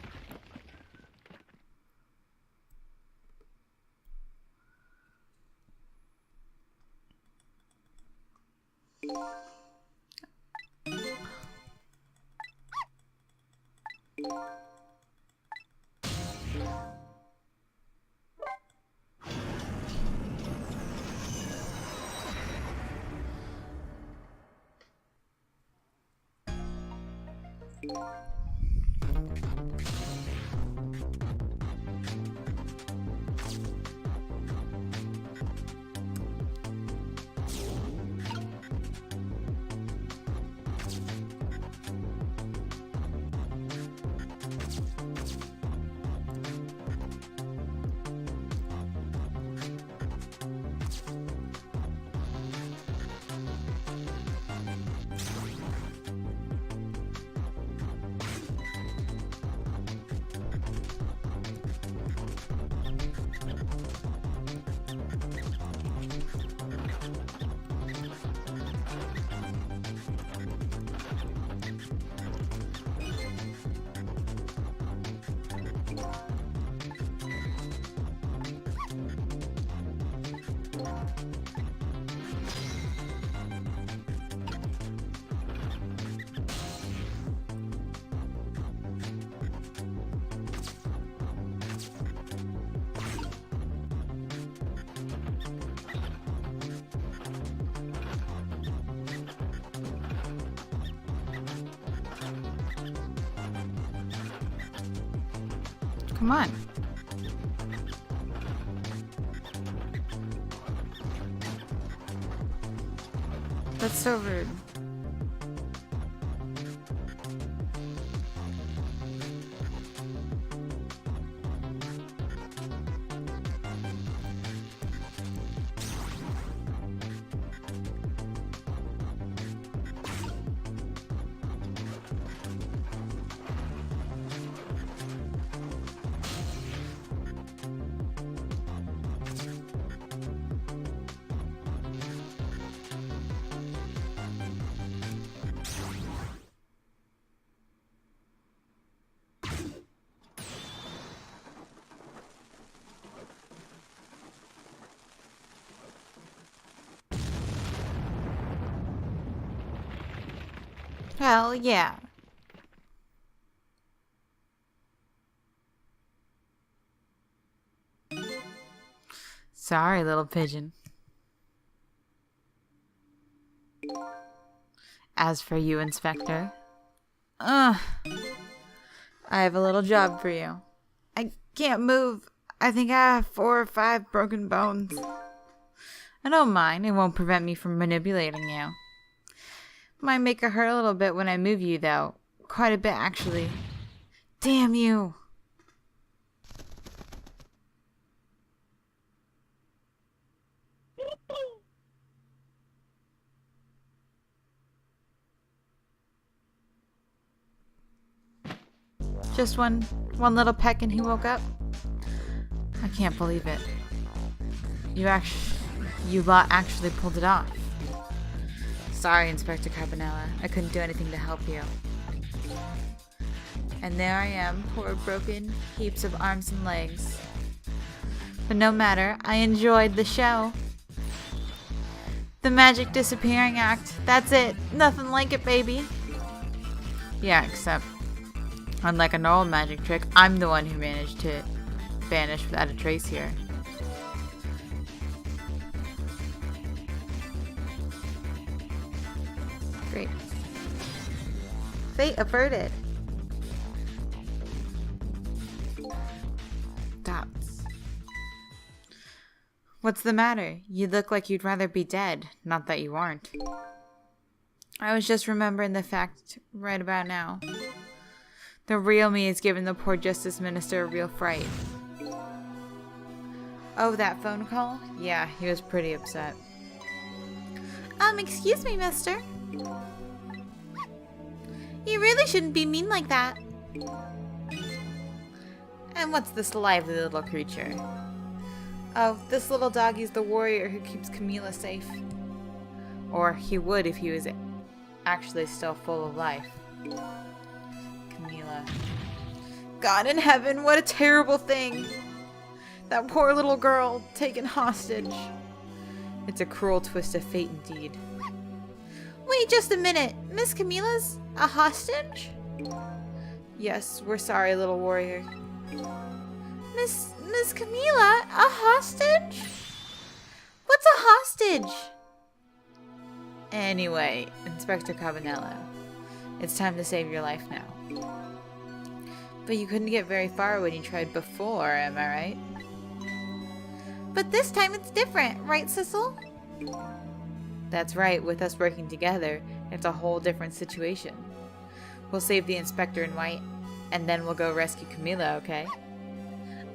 Come on. That's so rude. Well, yeah. Sorry, little pigeon. As for you, Inspector, I have a little job for you. I can't move. I think I have 4 or 5 broken bones. I don't mind. It won't prevent me from manipulating you. Might make it hurt a little bit when I move you, though. Quite a bit, actually. Damn you! Just one little peck and he woke up? I can't believe it. You lot actually pulled it off. Sorry, Inspector Carbonella. I couldn't do anything to help you. And there I am, poor broken heaps of arms and legs. But no matter, I enjoyed the show. The magic disappearing act. That's it. Nothing like it, baby. Yeah, except, unlike a normal magic trick, I'm the one who managed to vanish without a trace here. Great. Fate averted. Dots. What's the matter? You look like you'd rather be dead. Not that you aren't. I was just remembering the fact right about now. The real me is giving the poor Justice Minister a real fright. Oh, that phone call? Yeah, he was pretty upset. Excuse me, mister. You really shouldn't be mean like that. And what's this lively little creature? Oh, this little doggie's the warrior who keeps Camila safe. Or he would if he was actually still full of life. Camila. God in heaven, what a terrible thing! That poor little girl taken hostage. It's a cruel twist of fate indeed. Wait just a minute. Miss Camila's a hostage? Yes, we're sorry, little warrior. Miss Camila, a hostage? What's a hostage? Anyway, Inspector Carbonella, it's time to save your life now. But you couldn't get very far when you tried before, am I right? But this time it's different, right, Sissel? That's right, with us working together, it's a whole different situation. We'll save the Inspector in white, and then we'll go rescue Camila, okay?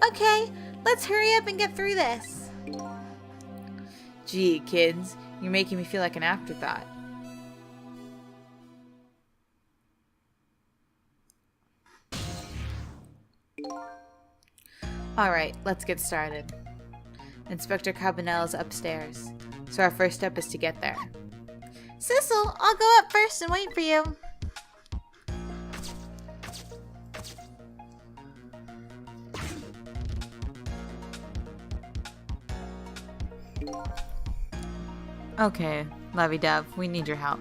Okay, let's hurry up and get through this. Gee, kids, you're making me feel like an afterthought. Alright, let's get started. Inspector Carbonella's upstairs, so our first step is to get there. Sissel, I'll go up first and wait for you. Okay, Lovey-Dove, we need your help.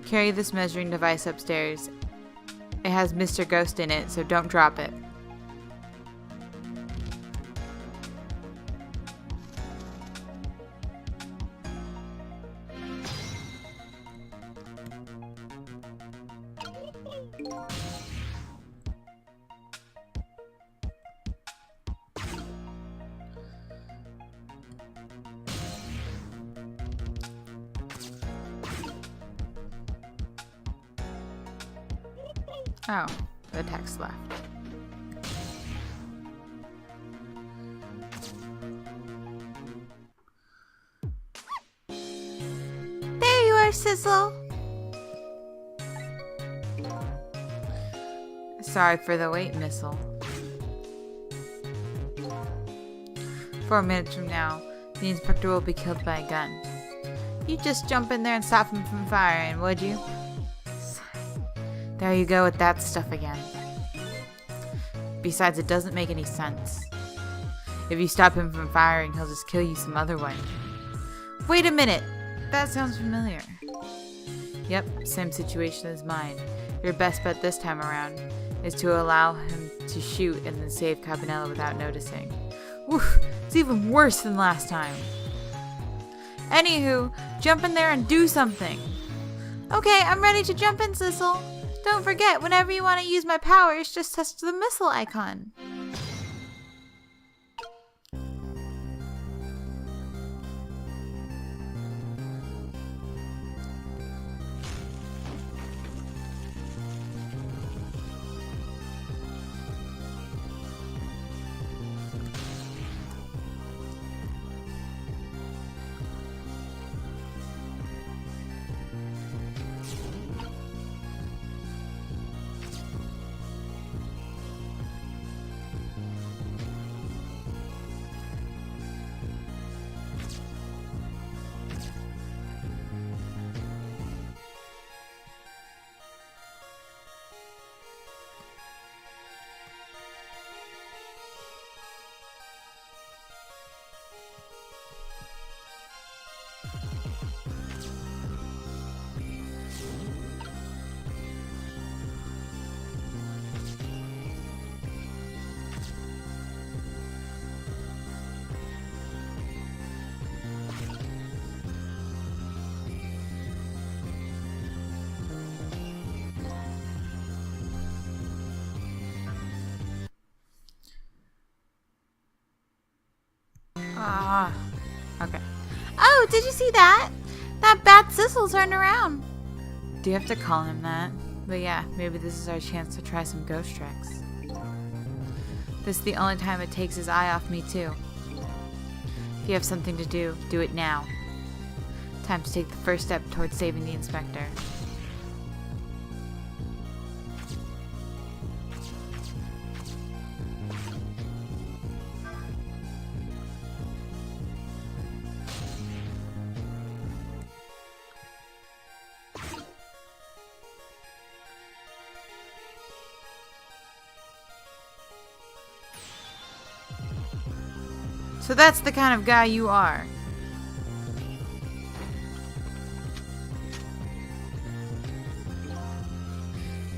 Carry this measuring device upstairs. It has Mr. Ghost in it, so don't drop it. Oh, the text left. There you are, Sissel. Sorry for the wait, Missile. 4 minutes from now, the inspector will be killed by a gun. You'd just jump in there and stop him from firing, would you? There you go with that stuff again. Besides, it doesn't make any sense. If you stop him from firing, he'll just kill you some other way. Wait a minute! That sounds familiar. Yep, same situation as mine. Your best bet this time around is to allow him to shoot and then save Carbonella without noticing. Oof, it's even worse than last time. Anywho, jump in there and do something. Okay, I'm ready to jump in, Sissel. Don't forget, whenever you want to use my powers, just touch the missile icon. did you see that? That bad Sissel turned around. Do you have to call him that? But yeah, maybe this is our chance to try some ghost tricks. This is the only time it takes his eye off me too. If you have something to do, do it now. Time to take the first step towards saving the inspector. So that's the kind of guy you are.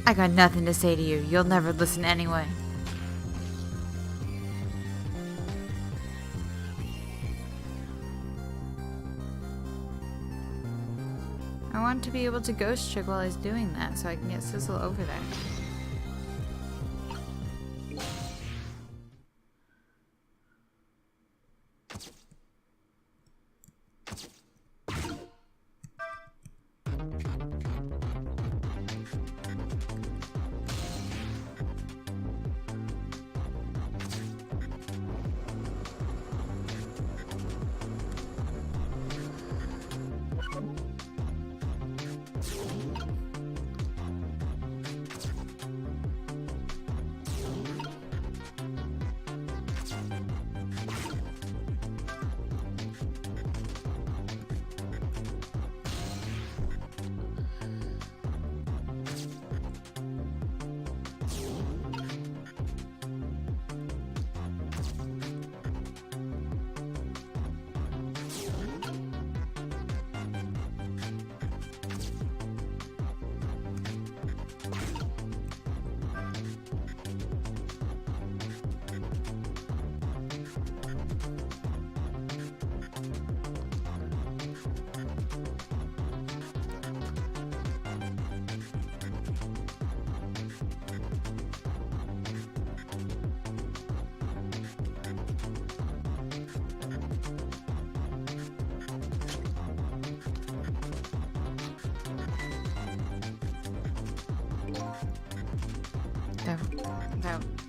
I got nothing to say to you. You'll never listen anyway. I want to be able to ghost trick while he's doing that so I can get Sissel over there.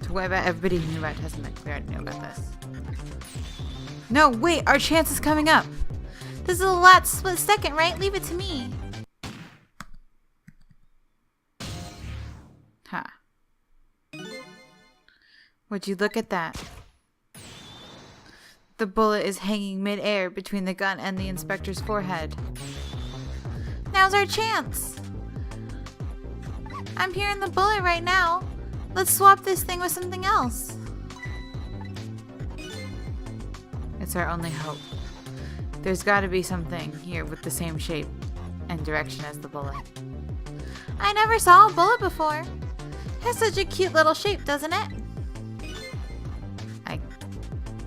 What about everybody knew about Testament? We already knew about this. No, wait, our chance is coming up. This is a last split second, right? Leave it to me. Huh. Would you look at that? The bullet is hanging mid-air between the gun and the inspector's forehead. Now's our chance. I'm hearing the bullet right now. Let's swap this thing with something else. It's our only hope. There's gotta be something here with the same shape and direction as the bullet. I never saw a bullet before. It has such a cute little shape, doesn't it? I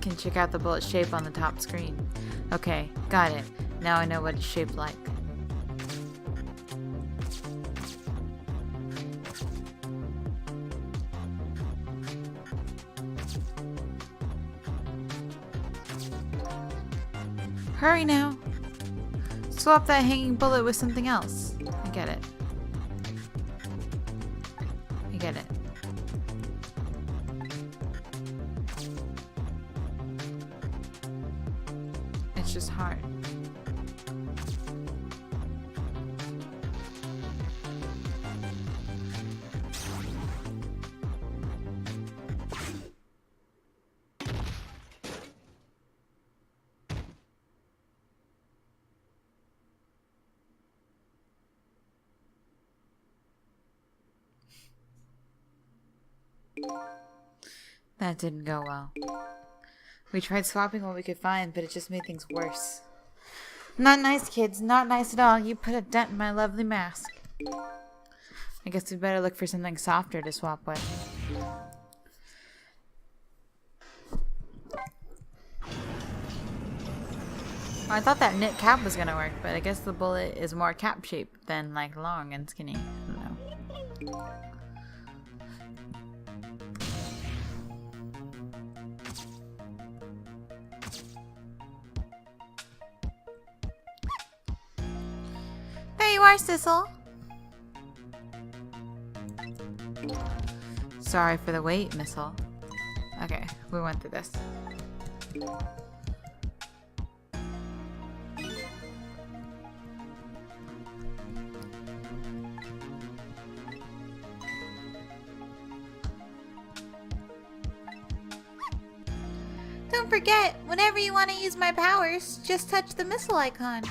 can check out the bullet shape on the top screen. Okay, got it. Now I know what it's shaped like. Hurry now. Swap that hanging bullet with something else. I get it. I get it. It's just hard. That didn't go well. We tried swapping what we could find, but it just made things worse. Not nice, kids. Not nice at all. You put a dent in my lovely mask. I guess we better look for something softer to swap with. Well, I thought that knit cap was gonna work, but I guess the bullet is more cap-shaped than, like, long and skinny. I don't know. you are, Sissel. Sorry for the wait, Missile. Okay, we went through this. Don't forget, whenever you want to use my powers, just touch the missile icon.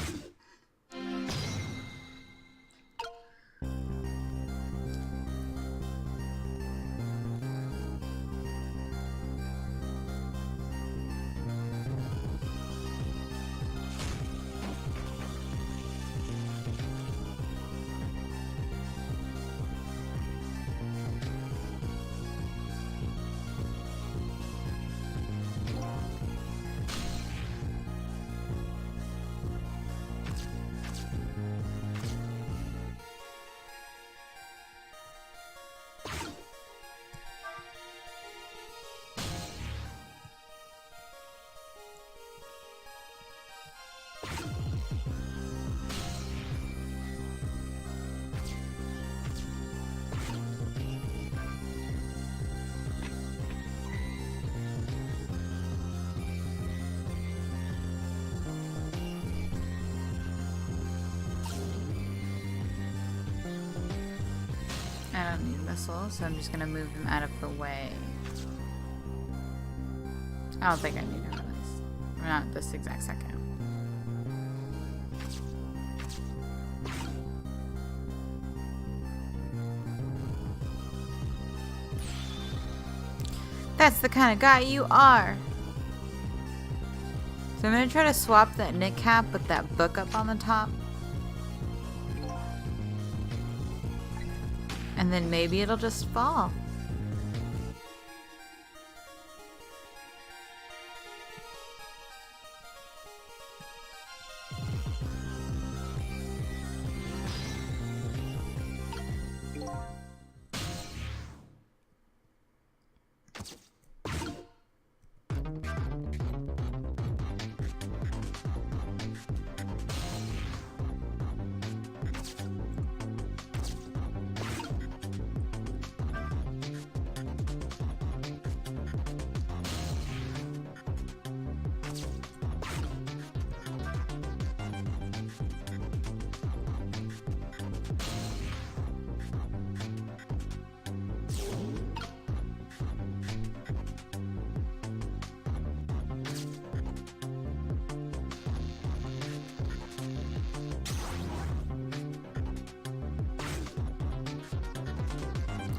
I don't need missiles, so I'm just gonna move them out of the way. I don't think I need none of this. Not this exact second. That's the kind of guy you are! So I'm gonna try to swap that knit cap with that book up on the top. And then maybe it'll just fall.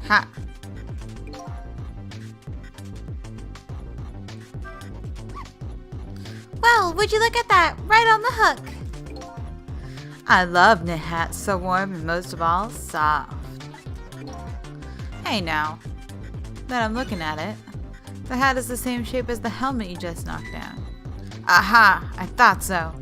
Ha! Well, would you look at that? Right on the hook! I love knit hats, so warm and most of all, soft. Hey now, that I'm looking at it, the hat is the same shape as the helmet you just knocked down. Aha! I thought so.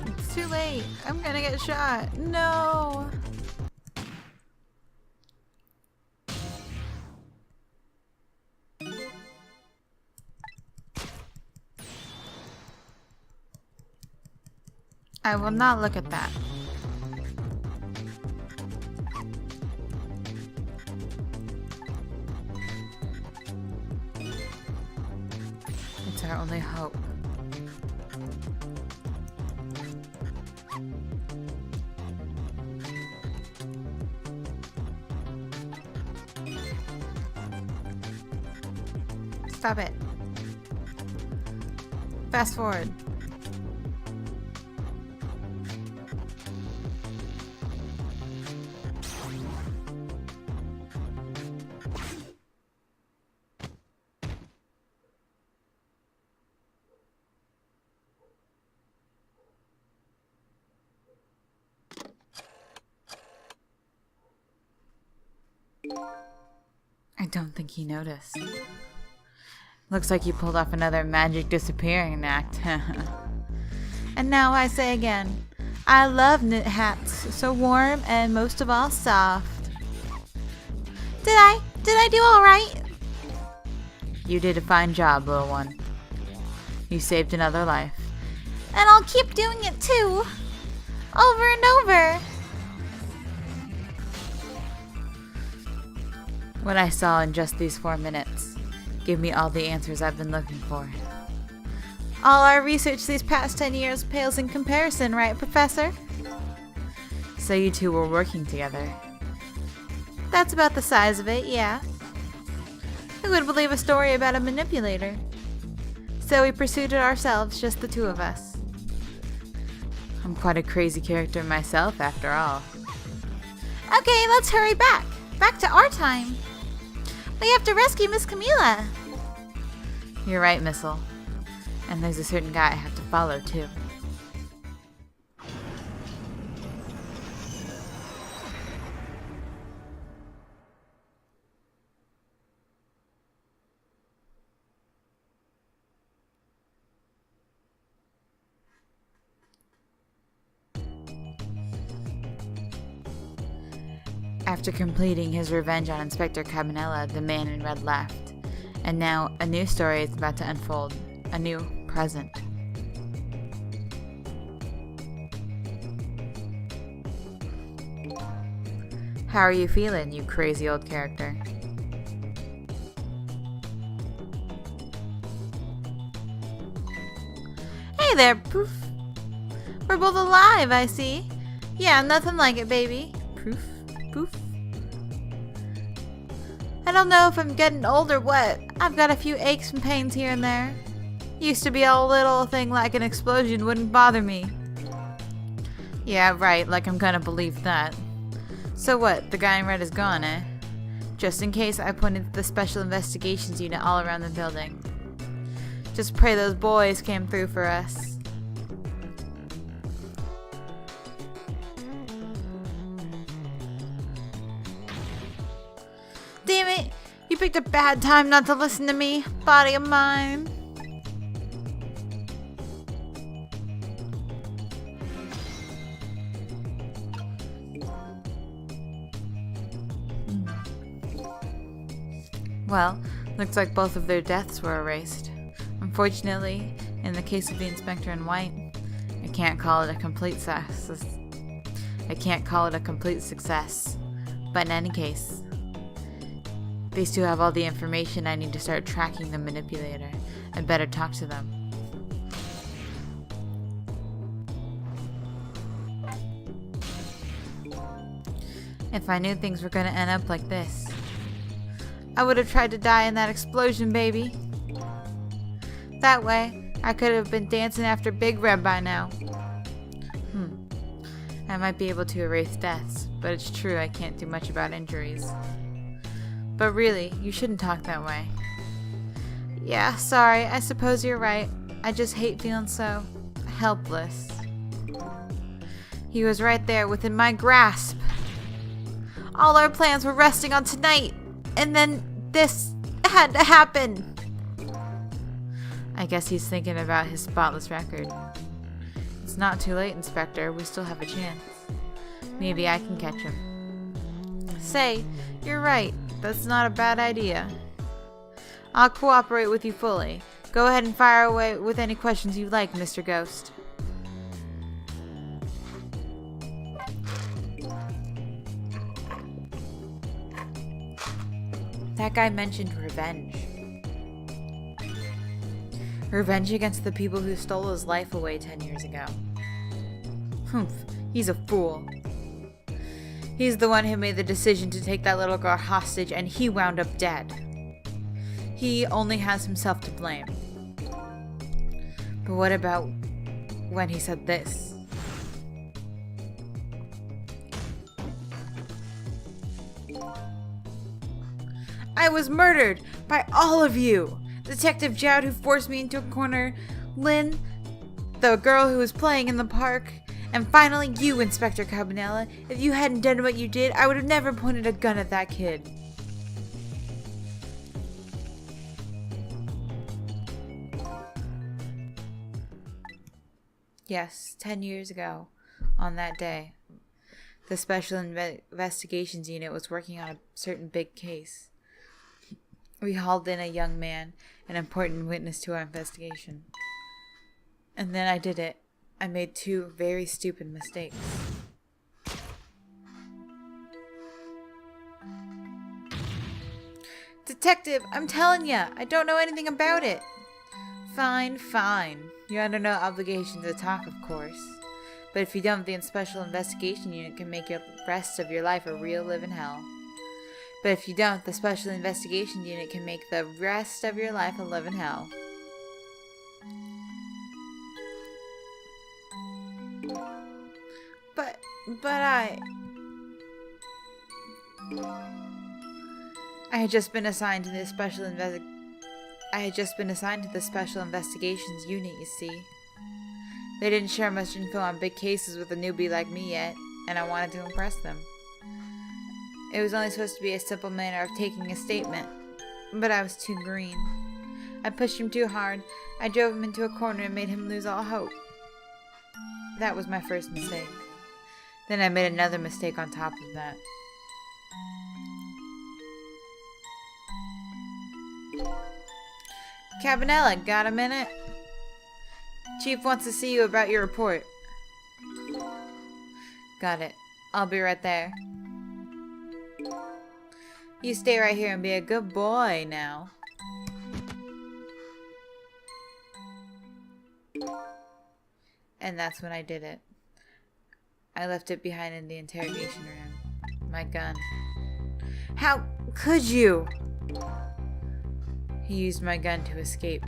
It's too late. I'm gonna get shot. No. I will not look at that. It's our only hope. Stop it. Fast forward. I don't think he noticed. Looks like you pulled off another magic disappearing act. And now I say again, I love knit hats, so warm and most of all soft. Did I do all right? You did a fine job, little one. You saved another life. And I'll keep doing it too. Over and over. What I saw in just these 4 minutes gave me all the answers I've been looking for. All our research these past 10 years pales in comparison, right, Professor? So you two were working together. That's about the size of it, yeah. Who would believe a story about a manipulator? So we pursued it ourselves, just the 2 of us. I'm quite a crazy character myself, after all. Okay, let's hurry back. Back to our time. We have to rescue Miss Camila. You're right, Missile. And there's a certain guy I have to follow, too. After completing his revenge on Inspector Cabanela, the man in red left. And now, a new story is about to unfold. A new present. How are you feeling, you crazy old character? Hey there, Poof. We're both alive, I see. Yeah, nothing like it, baby. Poof, poof. I don't know if I'm getting old or what. I've got a few aches and pains here and there. Used to be a little thing like an explosion wouldn't bother me. Yeah, right, like I'm gonna believe that. So what, the guy in red is gone, eh? Just in case, I put in the special investigations unit all around the building. Just pray those boys came through for us. Damn it! You picked a bad time not to listen to me, body of mine. Well, looks like both of their deaths were erased. Unfortunately, in the case of the Inspector in white, I can't call it a complete success. But in any case, these 2 have all the information I need to start tracking the manipulator. I'd better talk to them. If I knew things were gonna end up like this, I would have tried to die in that explosion, baby. That way, I could have been dancing after Big Red by now. I might be able to erase deaths, but it's true I can't do much about injuries. But really, you shouldn't talk that way. Yeah, sorry, I suppose you're right. I just hate feeling so helpless. He was right there within my grasp. All our plans were resting on tonight, and then this had to happen. I guess he's thinking about his spotless record. It's not too late, Inspector. We still have a chance. Maybe I can catch him. Say, you're right. That's not a bad idea. I'll cooperate with you fully. Go ahead and fire away with any questions you like, Mr. Ghost. That guy mentioned revenge. Revenge against the people who stole his life away 10 years ago. Humph, he's a fool. He's the one who made the decision to take that little girl hostage, and he wound up dead. He only has himself to blame. But what about when he said this? I was murdered by all of you! Detective Jowd, who forced me into a corner, Lynn, the girl who was playing in the park, and finally you, Inspector Cabanela. If you hadn't done what you did, I would have never pointed a gun at that kid. Yes, 10 years ago, on that day, the Special Investigations Unit was working on a certain big case. We hauled in a young man, an important witness to our investigation. And then I did it. I made 2 very stupid mistakes. Detective, I'm telling ya, I don't know anything about it. Fine, fine. You're under no obligation to talk, of course. But if you don't, the Special Investigation Unit can make the rest of your life a real living hell. But if you don't, the Special Investigation Unit can make the rest of your life a living hell. But I had just been assigned to the Special Investigations Unit, you see. They didn't share much info on big cases with a newbie like me yet, and I wanted to impress them. It was only supposed to be a simple manner of taking a statement, but I was too green. I pushed him too hard. I drove him into a corner and made him lose all hope. That was my first mistake. Then I made another mistake on top of that. Cabanella, got a minute? Chief wants to see you about your report. Got it. I'll be right there. You stay right here and be a good boy now. And that's when I did it. I left it behind in the interrogation room. My gun. How could you? He used my gun to escape.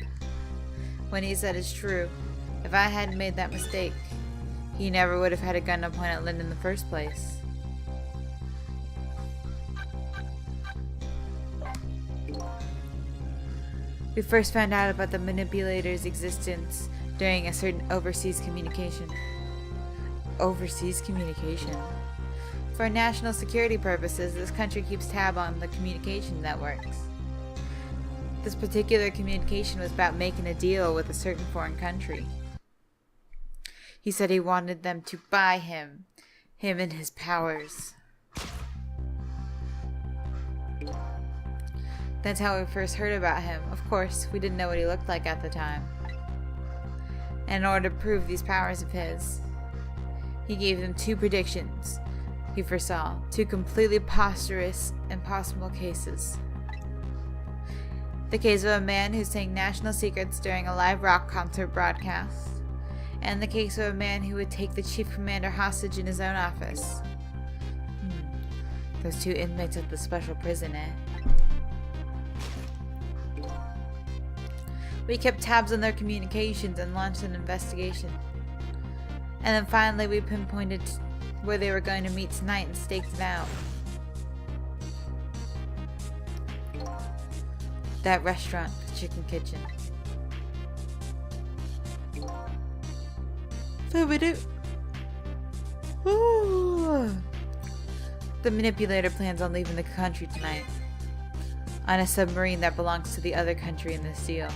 When he said it's true, if I hadn't made that mistake, he never would have had a gun to point at Lynn in the first place. We first found out about the manipulator's existence during a certain overseas communication. Overseas communication? For national security purposes, this country keeps tab on the communication networks. This particular communication was about making a deal with a certain foreign country. He said he wanted them to buy him and his powers. That's how we first heard about him. Of course, we didn't know what he looked like at the time. And in order to prove these powers of his, he gave them 2 predictions he foresaw, 2 completely preposterous and possible cases. The case of a man who sang national secrets during a live rock concert broadcast, and the case of a man who would take the chief commander hostage in his own office. Those 2 inmates of the special prison, eh? We kept tabs on their communications and launched an investigation. And then finally we pinpointed where they were going to meet tonight and staked it out. That restaurant, the Chicken Kitchen. So we do. Ooh. The manipulator plans on leaving the country tonight on a submarine that belongs to the other country in this deal.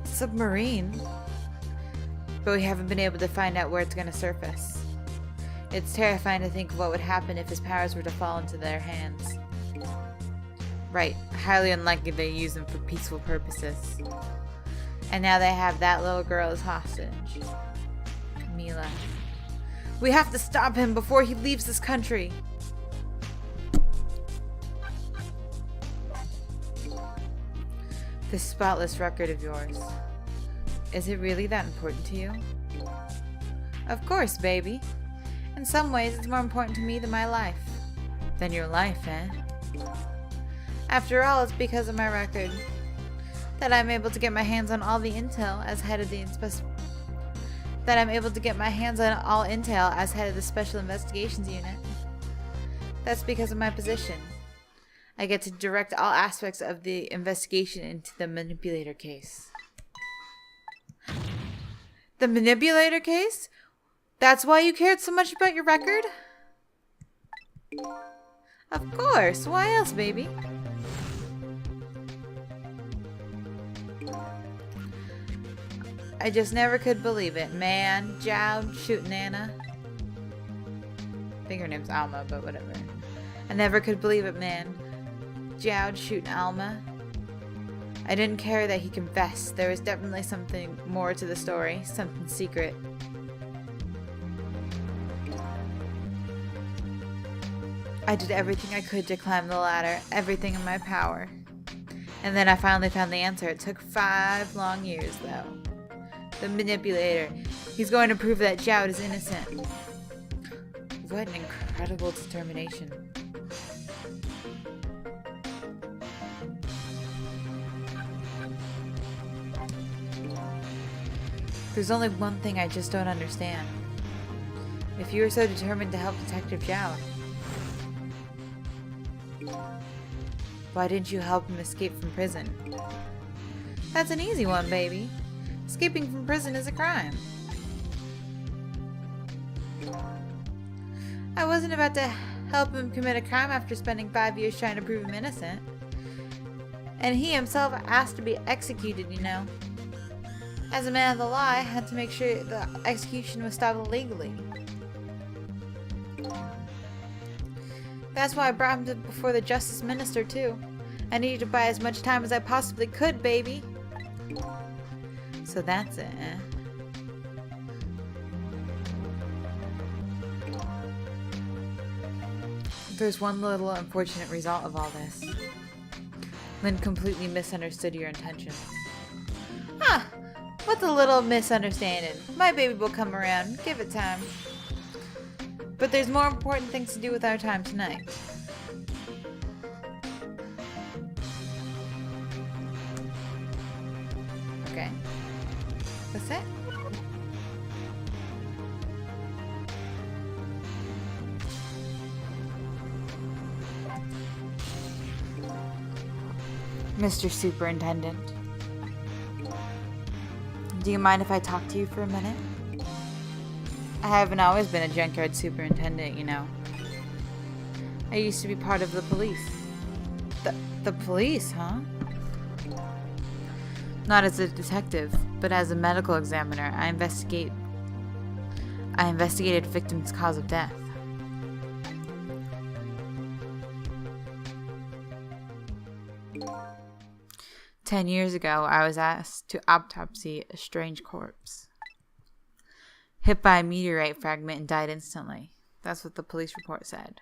Submarine? But we haven't been able to find out where it's going to surface. It's terrifying to think of what would happen if his powers were to fall into their hands. Right, highly unlikely they use them for peaceful purposes. And now they have that little girl as hostage. Camila. We have to stop him before he leaves this country. This spotless record of yours. Is it really that important to you? Of course, baby. In some ways, it's more important to me than my life. Than your life, eh? After all, it's because of my record that I'm able to get my hands on all the intel as head of the Special Investigations Unit. That's because of my position. I get to direct all aspects of the investigation into the manipulator case. The manipulator case? That's why you cared so much about your record? Of course. Why else, baby? I just never could believe it. Man, Jowd, shooting Anna. I think her name's Alma, but whatever. I never could believe it, man. Jowd shooting Alma. I didn't care that he confessed. There was definitely something more to the story. Something secret. I did everything I could to climb the ladder. Everything in my power. And then I finally found the answer. It took 5 long years, though. The manipulator. He's going to prove that Jowd is innocent. What an incredible determination. There's only one thing I just don't understand. If you were so determined to help Detective Jowd, why didn't you help him escape from prison? That's an easy one, baby. Escaping from prison is a crime. I wasn't about to help him commit a crime after spending 5 years trying to prove him innocent. And he himself asked to be executed, you know. As a man of the law, I had to make sure the execution was stopped illegally. That's why I brought him before the Justice Minister, too. I needed to buy as much time as I possibly could, baby. So that's it, eh? There's one little unfortunate result of all this. Lynn completely misunderstood your intentions. Ah! What's a little misunderstanding? My baby will come around. Give it time. But there's more important things to do with our time tonight. Okay. That's it? Mr. Superintendent. Do you mind if I talk to you for a minute? I haven't always been a junkyard superintendent, you know. I used to be part of the police. The police, huh? Not as a detective, but as a medical examiner. I investigated victims' cause of death. "10 years ago, I was asked to autopsy a strange corpse. Hit by a meteorite fragment and died instantly." That's what the police report said.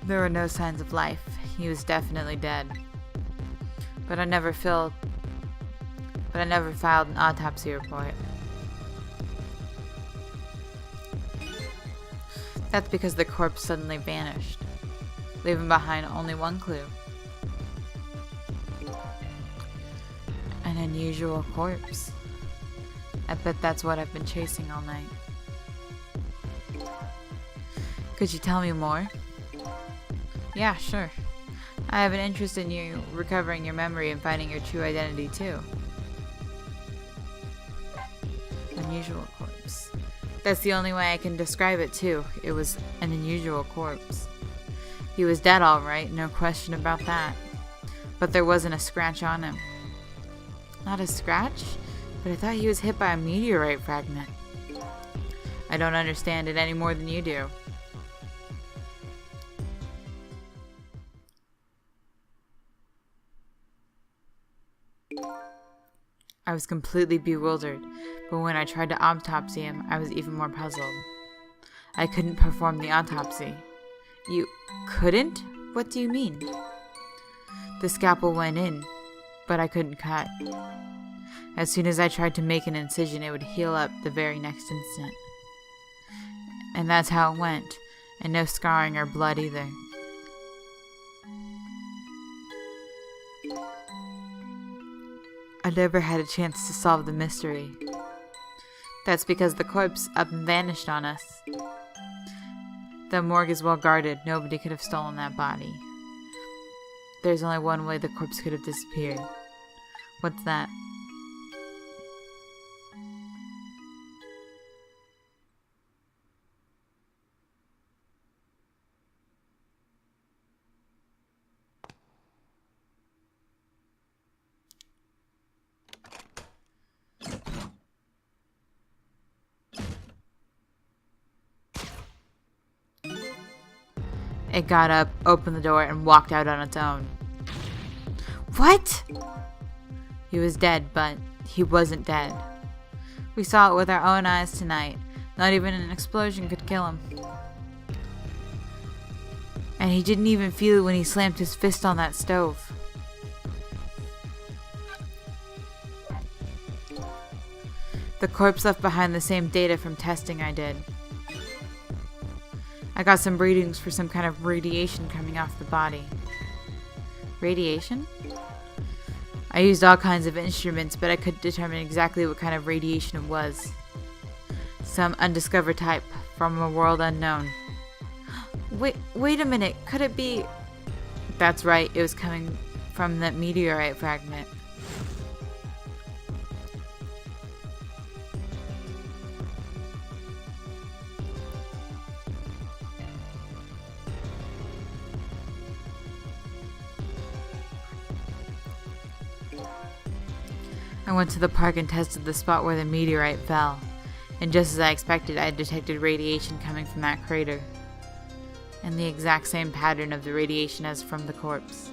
There were no signs of life. He was definitely dead. But I never filed an autopsy report. That's because the corpse suddenly vanished, leaving behind only one clue. An unusual corpse. I bet that's what I've been chasing all night. Could you tell me more? Yeah, sure. I have an interest in you recovering your memory and finding your true identity too. Unusual corpse. That's the only way I can describe it too. It was an unusual corpse. He was dead all right, no question about that. But there wasn't a scratch on him. Not a scratch? But I thought he was hit by a meteorite fragment. I don't understand it any more than you do. I was completely bewildered, but when I tried to autopsy him, I was even more puzzled. I couldn't perform the autopsy. You couldn't? What do you mean? The scalpel went in, but I couldn't cut. As soon as I tried to make an incision, it would heal up the very next instant. And that's how it went, and no scarring or blood either. I never had a chance to solve the mystery. That's because the corpse up and vanished on us. The morgue is well guarded. Nobody could have stolen that body. There's only one way the corpse could have disappeared. What's that? It got up, opened the door, and walked out on its own. What? He was dead, but he wasn't dead. We saw it with our own eyes tonight. Not even an explosion could kill him. And he didn't even feel it when he slammed his fist on that stove. The corpse left behind the same data from testing I did. I got some readings for some kind of radiation coming off the body. Radiation? I used all kinds of instruments, but I couldn't determine exactly what kind of radiation it was. Some undiscovered type from a world unknown. Wait a minute, could it be... That's right, it was coming from that meteorite fragment. I went to the park and tested the spot where the meteorite fell, and just as I expected, I detected radiation coming from that crater, and the exact same pattern of the radiation as from the corpse.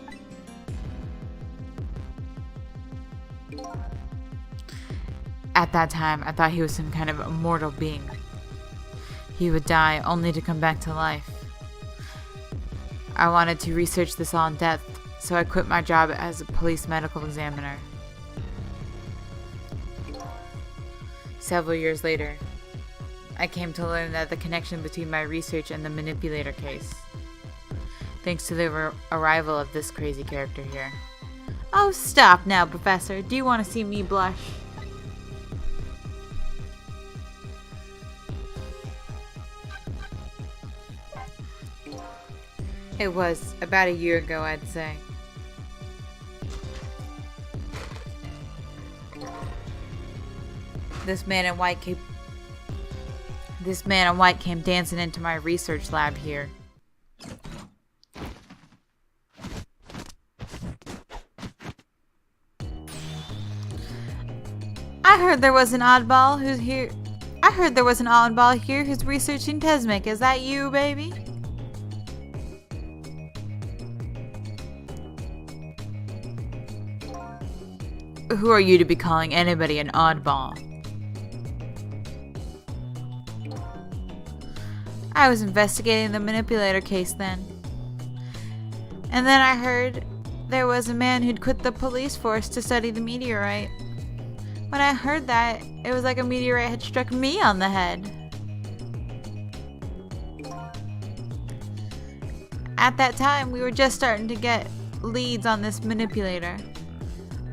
At that time, I thought he was some kind of immortal being. He would die only to come back to life. I wanted to research this all in depth, so I quit my job as a police medical examiner. Several years later, I came to learn that the connection between my research and the manipulator case, thanks to the arrival of this crazy character here. Oh, stop now, Professor. Do you want to see me blush? It was about a year ago, I'd say. This man in white came dancing into my research lab here. I heard there was an oddball here who's researching Tesmic. Is that you, baby? Who are you to be calling anybody an oddball? I was investigating the manipulator case then. And then I heard there was a man who'd quit the police force to study the meteorite. When I heard that, it was like a meteorite had struck me on the head. At that time, we were just starting to get leads on this manipulator.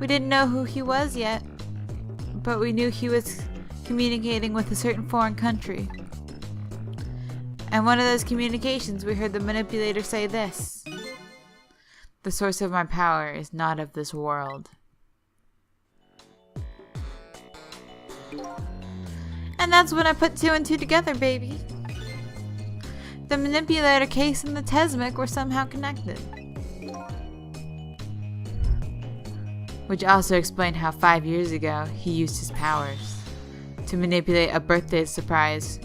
We didn't know who he was yet, but we knew he was communicating with a certain foreign country. And one of those communications, we heard the manipulator say this: "The source of my power is not of this world." And that's when I put two and two together, baby. The manipulator case and the Tesmic were somehow connected. Which also explained how 5 years ago he used his powers to manipulate a birthday surprise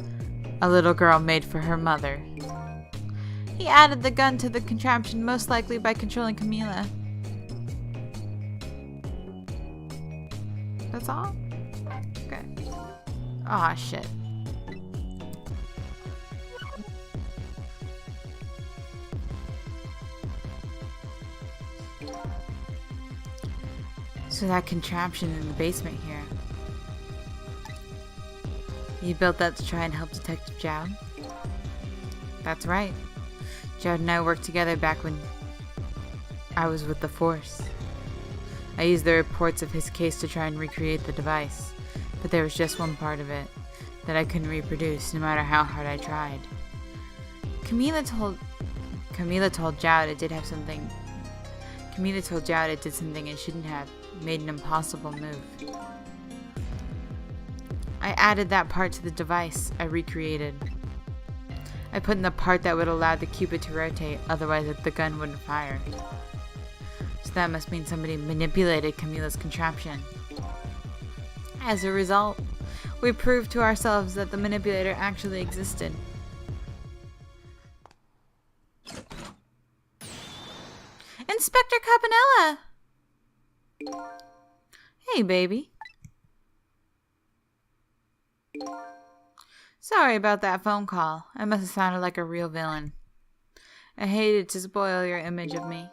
a little girl made for her mother. He added the gun to the contraption, most likely by controlling Camila. That's all? Okay. Aw, shit. So that contraption in the basement here. You built that to try and help Detective Jowd? That's right. Jowd and I worked together back when I was with the Force. I used the reports of his case to try and recreate the device, but there was just one part of it that I couldn't reproduce no matter how hard I tried. Camila told Jowd it did have something. Camila told Jowd it did something it shouldn't have, made an impossible move. I added that part to the device I recreated. I put in the part that would allow the cupid to rotate, otherwise the gun wouldn't fire. So that must mean somebody manipulated Camila's contraption. As a result, we proved to ourselves that the manipulator actually existed. Inspector Campanella! Hey, baby. Sorry about that phone call. I must have sounded like a real villain. I hated to spoil your image of me.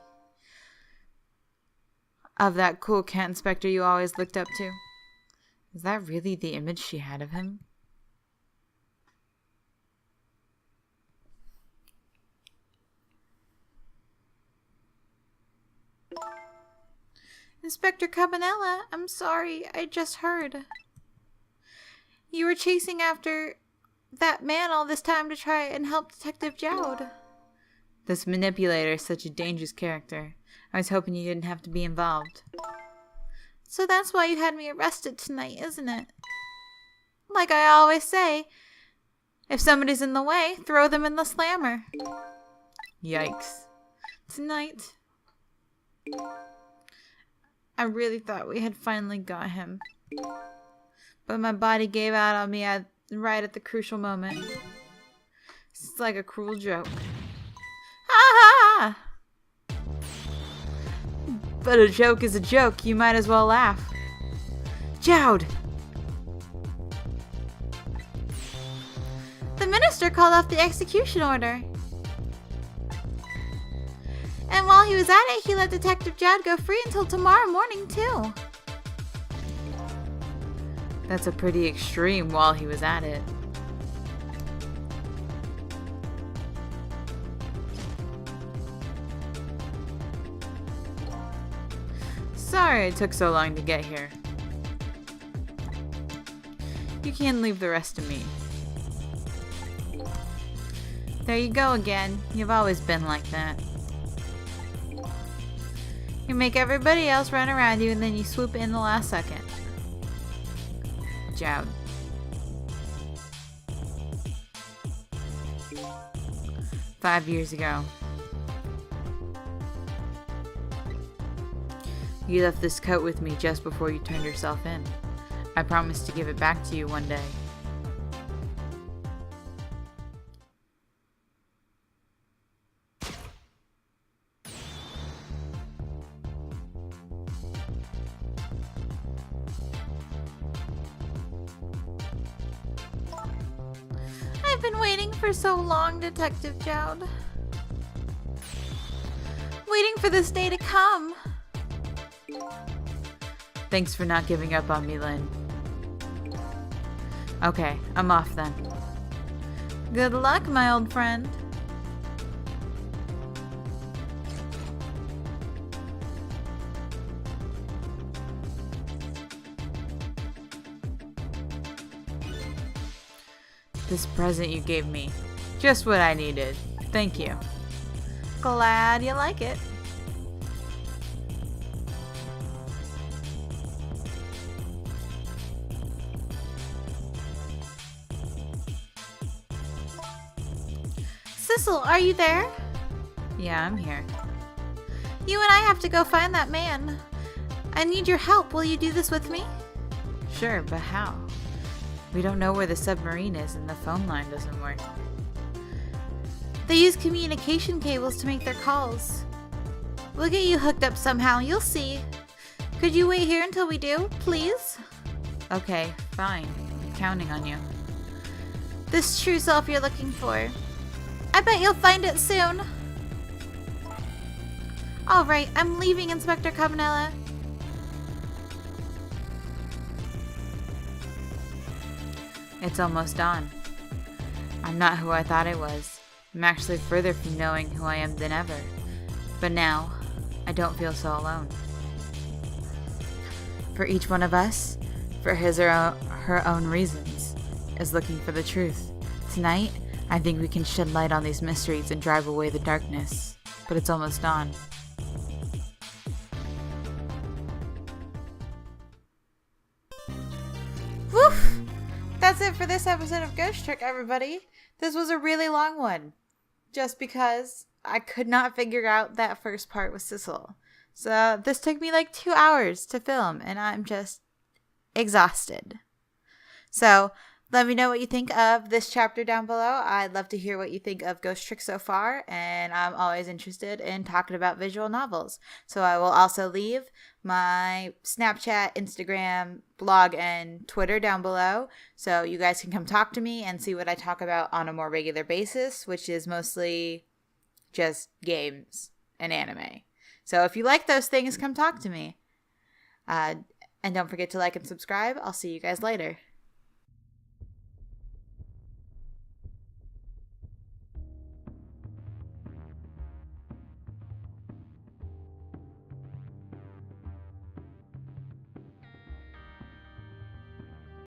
Of that cool cat inspector you always looked up to. Is that really the image she had of him? Inspector Campanella, I'm sorry, I just heard. You were chasing after that man all this time to try and help Detective Jowd. This manipulator is such a dangerous character. I was hoping you didn't have to be involved. So that's why you had me arrested tonight, isn't it? Like I always say, if somebody's in the way, throw them in the slammer. Yikes. Tonight, I really thought we had finally got him. But my body gave out on me right at the crucial moment. It's like a cruel joke. Ha ha! But a joke is a joke. You might as well laugh. Jowd! The minister called off the execution order. And while he was at it, he let Detective Jowd go free until tomorrow morning, too. That's a pretty extreme while he was at it. Sorry it took so long to get here. You can leave the rest to me. There you go again. You've always been like that. You make everybody else run around you and then you swoop in the last second. Jowd. "5 years ago. You left this coat with me just before you turned yourself in. I promised to give it back to you one day. I've been waiting for so long, Detective Jowd. Waiting for this day to come. Thanks for not giving up on me, Lynn. Okay, I'm off then. Good luck, my old friend. This present you gave me. Just what I needed. Thank you. Glad you like it. Sissel, are you there? Yeah, I'm here. You and I have to go find that man. I need your help. Will you do this with me? Sure, but how? We don't know where the submarine is and the phone line doesn't work. They use communication cables to make their calls. We'll get you hooked up somehow, you'll see. Could you wait here until we do, please? Okay, fine. I'm counting on you. This true self you're looking for. I bet you'll find it soon. Alright, I'm leaving, Inspector Campanella. It's almost dawn. I'm not who I thought I was. I'm actually further from knowing who I am than ever. But now, I don't feel so alone. For each one of us, for his or her own reasons, is looking for the truth. Tonight, I think we can shed light on these mysteries and drive away the darkness. But it's almost dawn. Woof! That's it for this episode of Ghost Trick, everybody. This was a really long one. Just because I could not figure out that first part with Sissel. So this took me like 2 hours to film, and I'm just exhausted. So Let me know what you think of this chapter down below. I'd love to hear what you think of Ghost Trick so far, and I'm always interested in talking about visual novels. So I will also leave my Snapchat, Instagram, blog, and Twitter down below, so you guys can come talk to me and see what I talk about on a more regular basis, which is mostly just games and anime. So if you like those things, come talk to me. And don't forget to like and subscribe. I'll see you guys later.